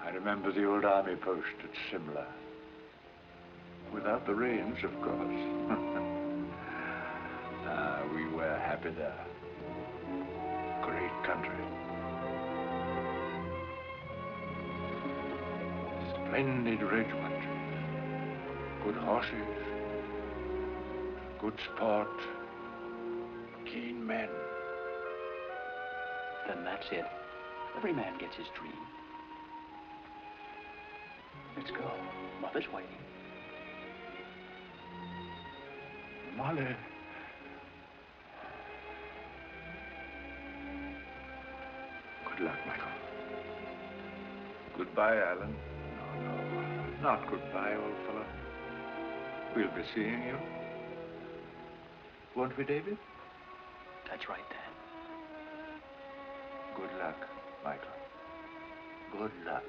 I remember the old army post at Simla. Without the rains, of course. We were happy there. Great country. Splendid regiment. Good horses. Good sport. Keen men. Then that's it. Every man gets his dream. Let's go. Mother's waiting. Molly. Good luck, Michael. Goodbye, Alan. No, not goodbye, old fellow. We'll be seeing you. Won't we, David? That's right, Dad. Good luck, Michael. Good luck.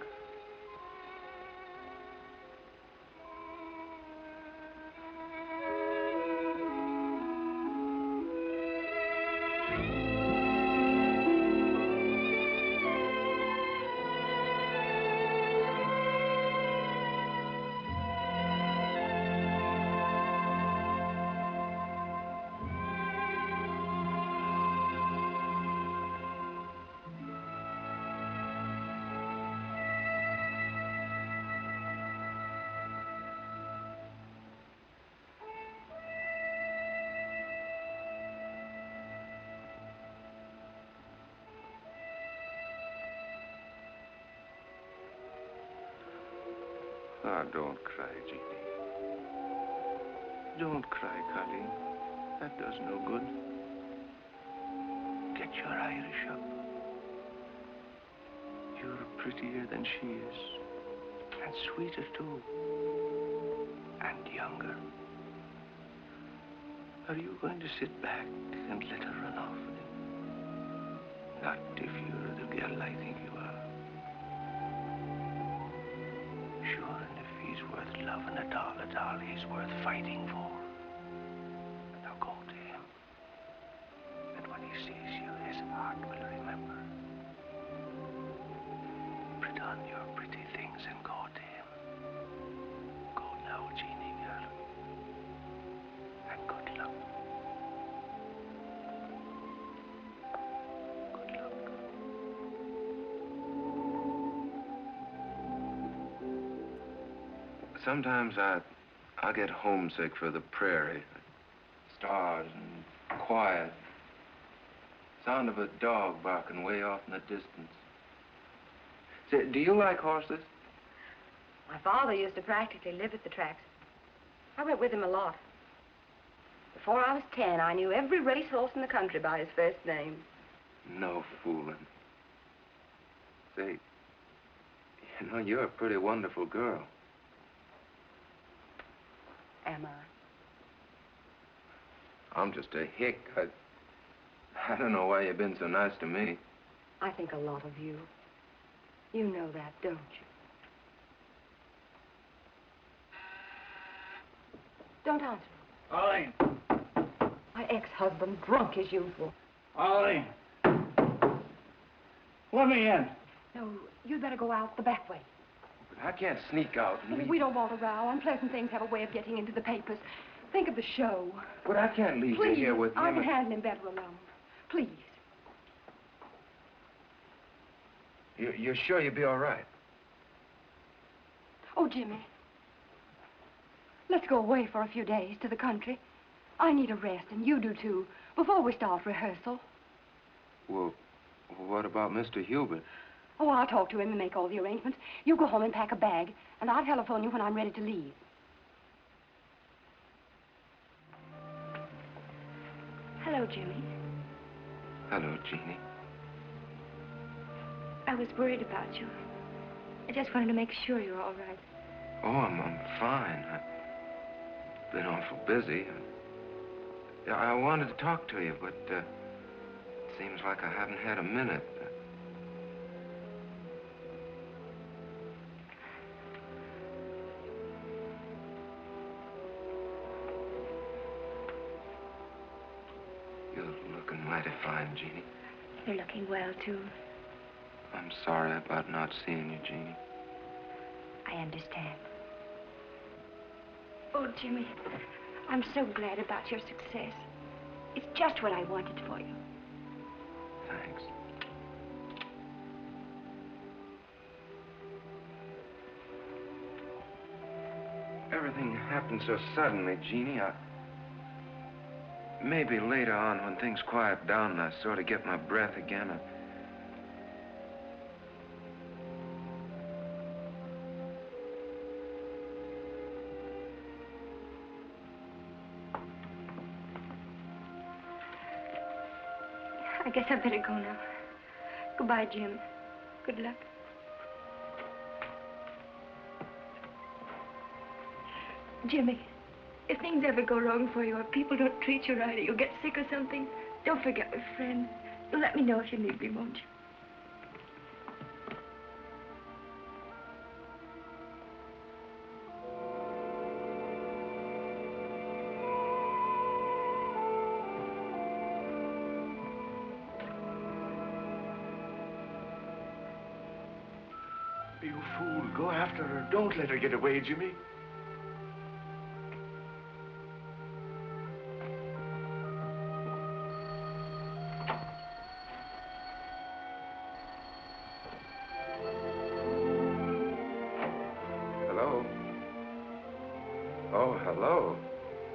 Ah, don't cry, Jeannie. Don't cry, Colleen. That does no good. Get your Irish up. You're prettier than she is. And sweeter, too. And younger. Are you going to sit back and let her run off with him? Not if you're the girl I think you are. loving a doll he's worth fighting for. Now go to him. And when he sees you, his heart will remember. Put on your pretty things and go to him. Go now, Jeannie girl. And good luck. Sometimes I get homesick for the prairie. Stars and quiet. Sound of a dog barking way off in the distance. Say, do you like horses? My father used to practically live at the tracks. I went with him a lot. Before I was 10, I knew every racehorse in the country by his first name. No fooling. Say, you know, you're a pretty wonderful girl. Am I? I'm just a hick. I don't know why you've been so nice to me. I think a lot of you. You know that, don't you? Don't answer. Arlene. My ex-husband, drunk as usual. Arlene. Let me in. No, you'd better go out the back way. But I can't sneak out and leave. We don't want a row. Unpleasant things have a way of getting into the papers. Think of the show. But I can't leave you here with him. I can handle him better alone. Please. You're sure you'll be all right? Oh, Jimmy. Let's go away for a few days to the country. I need a rest, and you do too, before we start rehearsal. Well, what about Mr. Hubert? Oh, I'll talk to him and make all the arrangements. You go home and pack a bag, and I'll telephone you when I'm ready to leave. Hello, Jimmy. Hello, Jeannie. I was worried about you. I just wanted to make sure you're all right. Oh, I'm fine. I've been awful busy. I wanted to talk to you, but it seems like I haven't had a minute. You're looking mighty fine, Jeannie. You're looking well, too. I'm sorry about not seeing you, Jeannie. I understand. Oh, Jimmy, I'm so glad about your success. It's just what I wanted for you. Thanks. Everything happened so suddenly, Jeannie. Maybe later on, when things quiet down and I sort of get my breath again, I guess I better go now. Goodbye, Jim. Good luck. Jimmy, if things ever go wrong for you or people don't treat you right or you get sick or something, don't forget we're friends. You'll let me know if you need me, won't you? You fool. Go after her. Don't let her get away, Jimmy. Hello? Oh, hello.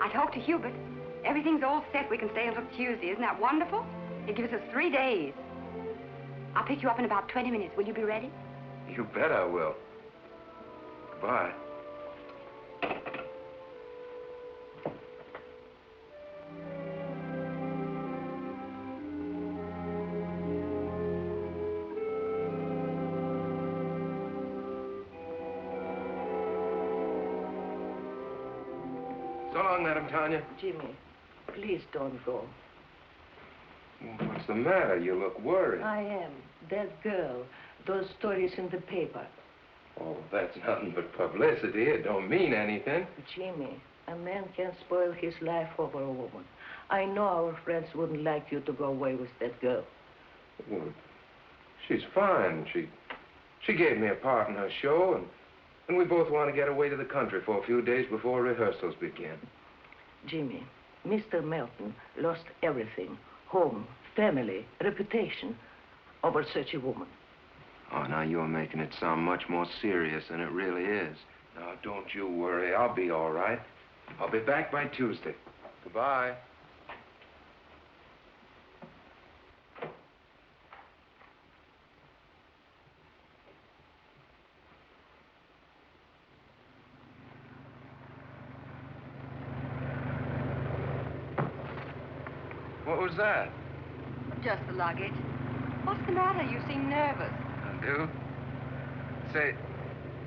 I talked to Hubert. Everything's all set. We can stay until Tuesday. Isn't that wonderful? It gives us 3 days. I'll pick you up in about 20 minutes. Will you be ready? You bet I will. Goodbye. So long, Madam Tanya. Jimmy, please don't go. What's the matter? You look worried. I am. That girl, those stories in the paper. Oh, that's nothing but publicity. It don't mean anything. Jimmy, a man can't spoil his life over a woman. I know our friends wouldn't like you to go away with that girl. Well, she's fine. She gave me a part in her show, and we both want to get away to the country for a few days before rehearsals begin. Jimmy, Mr. Melton lost everything. Home, family, reputation, over such a woman. Oh, now you're making it sound much more serious than it really is. Now, don't you worry. I'll be all right. I'll be back by Tuesday. Goodbye. What was that? Just the luggage. What's the matter? You seem nervous. I do? Say,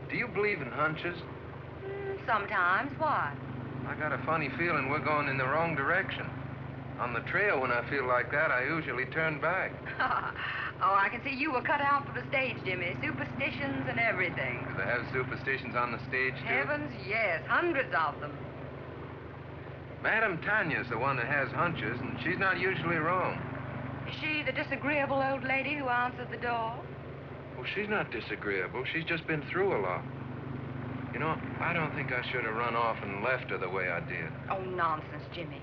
do you believe in hunches? Sometimes. Why? I got a funny feeling we're going in the wrong direction. On the trail, when I feel like that, I usually turn back. Oh, I can see you were cut out for the stage, Jimmy. Superstitions and everything. Do they have superstitions on the stage, too? Heavens, yes. Hundreds of them. Madame Tanya's the one that has hunches, and she's not usually wrong. Is she the disagreeable old lady who answered the door? Well, she's not disagreeable. She's just been through a lot. You know, I don't think I should have run off and left her the way I did. Oh, nonsense, Jimmy.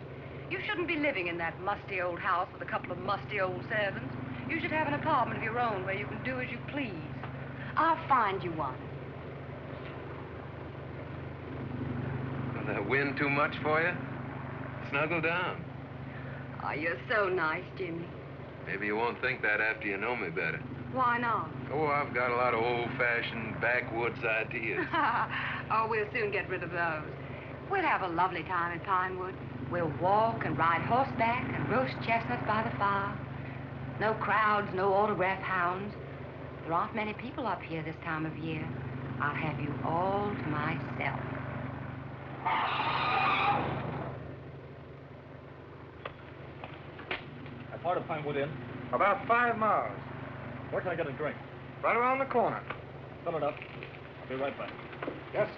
You shouldn't be living in that musty old house with a couple of musty old servants. You should have an apartment of your own where you can do as you please. I'll find you one. Will the wind too much for you? Snuggle down. Oh, you're so nice, Jimmy. Maybe you won't think that after you know me better. Why not? Oh, I've got a lot of old-fashioned backwoods ideas. Oh, we'll soon get rid of those. We'll have a lovely time in Pinewood. We'll walk and ride horseback and roast chestnuts by the fire. No crowds, no autograph hounds. There aren't many people up here this time of year. I'll have you all to myself. How far to Pinewood Inn? About 5 miles. Where can I get a drink? Right around the corner. Fill it up. I'll be right back. Yes.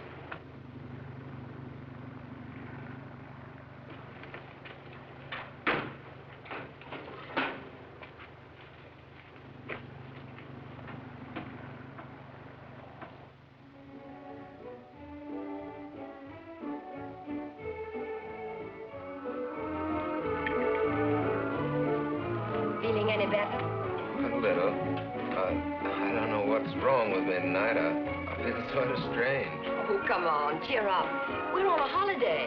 Feeling any better? A little. I don't know what's wrong with me tonight. I feel sort of strange. Oh, come on, cheer up. We're on a holiday.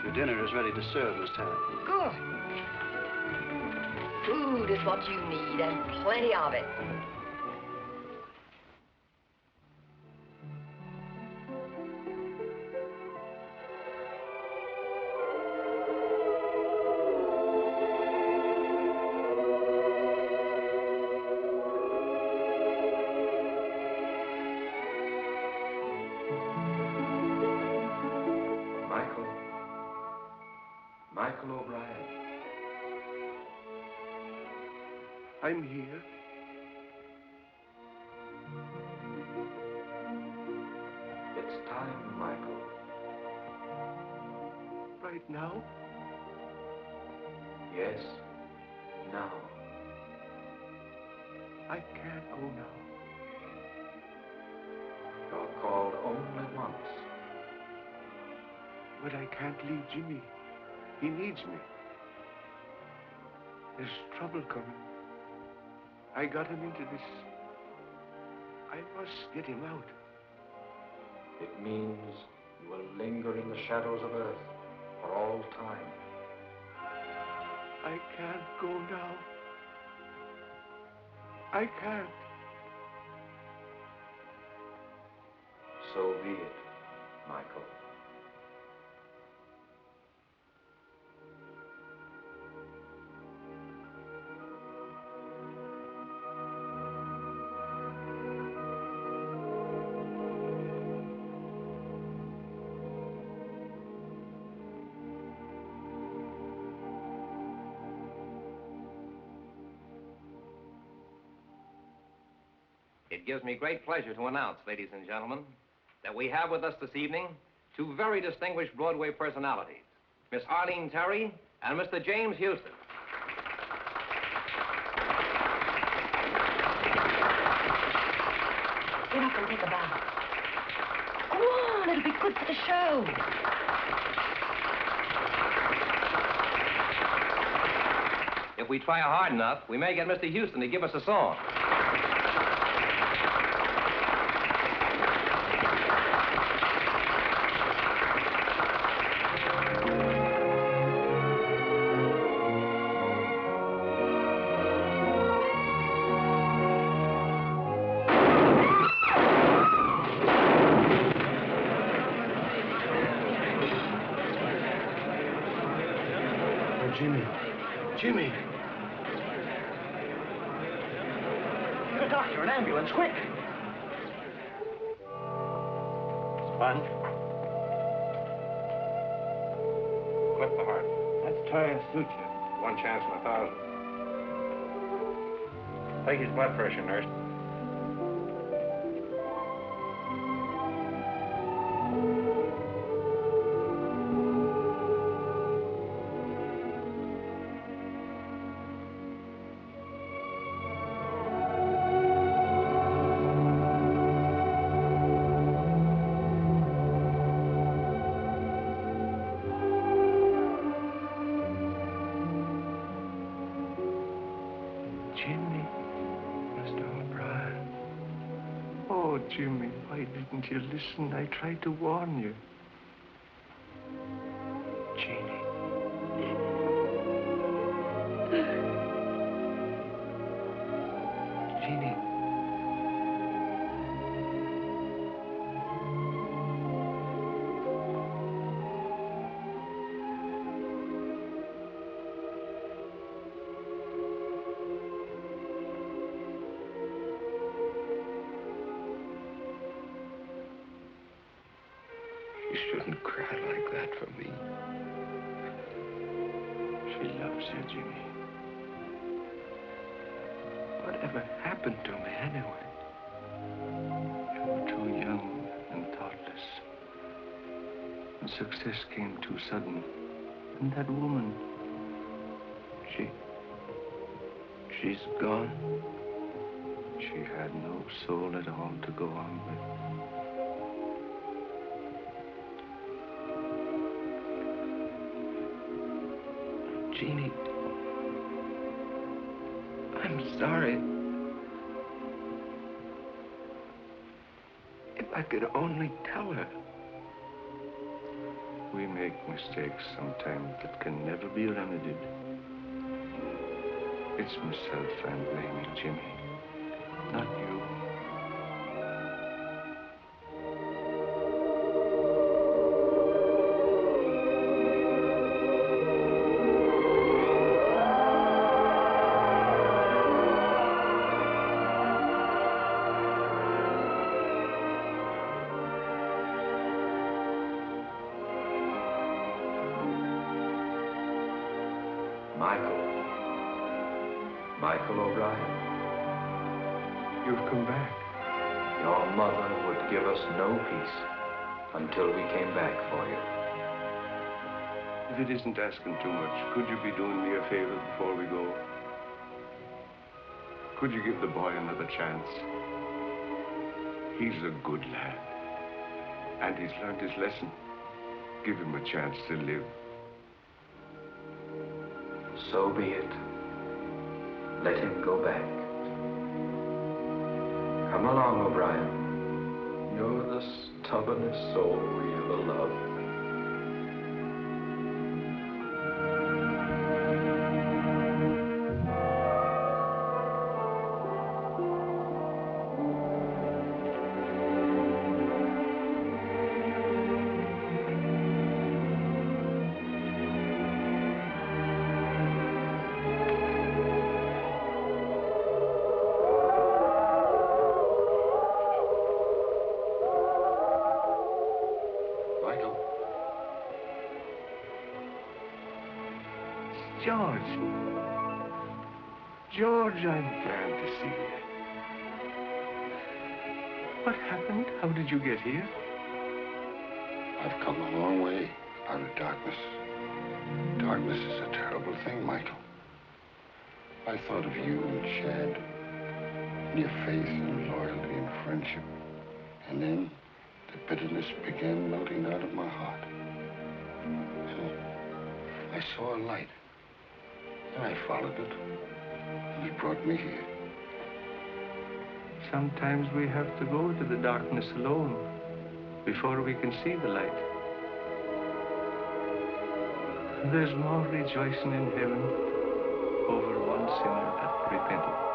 Your dinner is ready to serve, Miss Tanner. Good. Food is what you need, and plenty of it. Michael O'Brien. I'm here. It's time, Michael. Right now? Yes, now. I can't go now. You're called only once. But I can't leave Jimmy. He needs me. There's trouble coming. I got him into this. I must get him out. It means you will linger in the shadows of Earth for all time. I can't go now. I can't. So be it, Michael. It It gives me great pleasure to announce, ladies and gentlemen, that we have with us this evening two very distinguished Broadway personalities, Miss Arlene Terry and Mr. James Houston. Get up and take a bath. Go on, it'll be good for the show. If we try hard enough, we may get Mr. Houston to give us a song. Jimmy. Get a doctor, an ambulance, quick. Sponge. Clip the heart. Let's try a suture. One chance in 1,000. Take his blood pressure, nurse. Jimmy, Mr. O'Brien. Oh, Jimmy, why didn't you listen? I tried to warn you. Jeannie. Jeannie. You shouldn't cry like that for me. She loves you, Jimmy. Whatever happened to me anyway? You were too young and thoughtless. And success came too sudden. And that woman, she's gone. She had no soul at all to go on with. Jeannie, I'm sorry. If I could only tell her. We make mistakes sometimes that can never be remedied. It's myself I'm blaming, Jimmy, not you. Michael O'Brien. You've come back. Your mother would give us no peace until we came back for you. If it isn't asking too much, could you be doing me a favor before we go? Could you give the boy another chance? He's a good lad. And he's learned his lesson. Give him a chance to live. So be it. Let him go back. Come along, O'Brien. You're the stubbornest soul we ever loved. George, I'm glad to see you. What happened? How did you get here? I've come a long way out of darkness. Darkness is a terrible thing, Michael. I thought of you and Chad, and your faith and loyalty and friendship. And then the bitterness began melting out of my heart. And I saw a light, and I followed it, and it brought me here. Sometimes we have to go to the darkness alone before we can see the light. There's more rejoicing in heaven over one sinner that repented.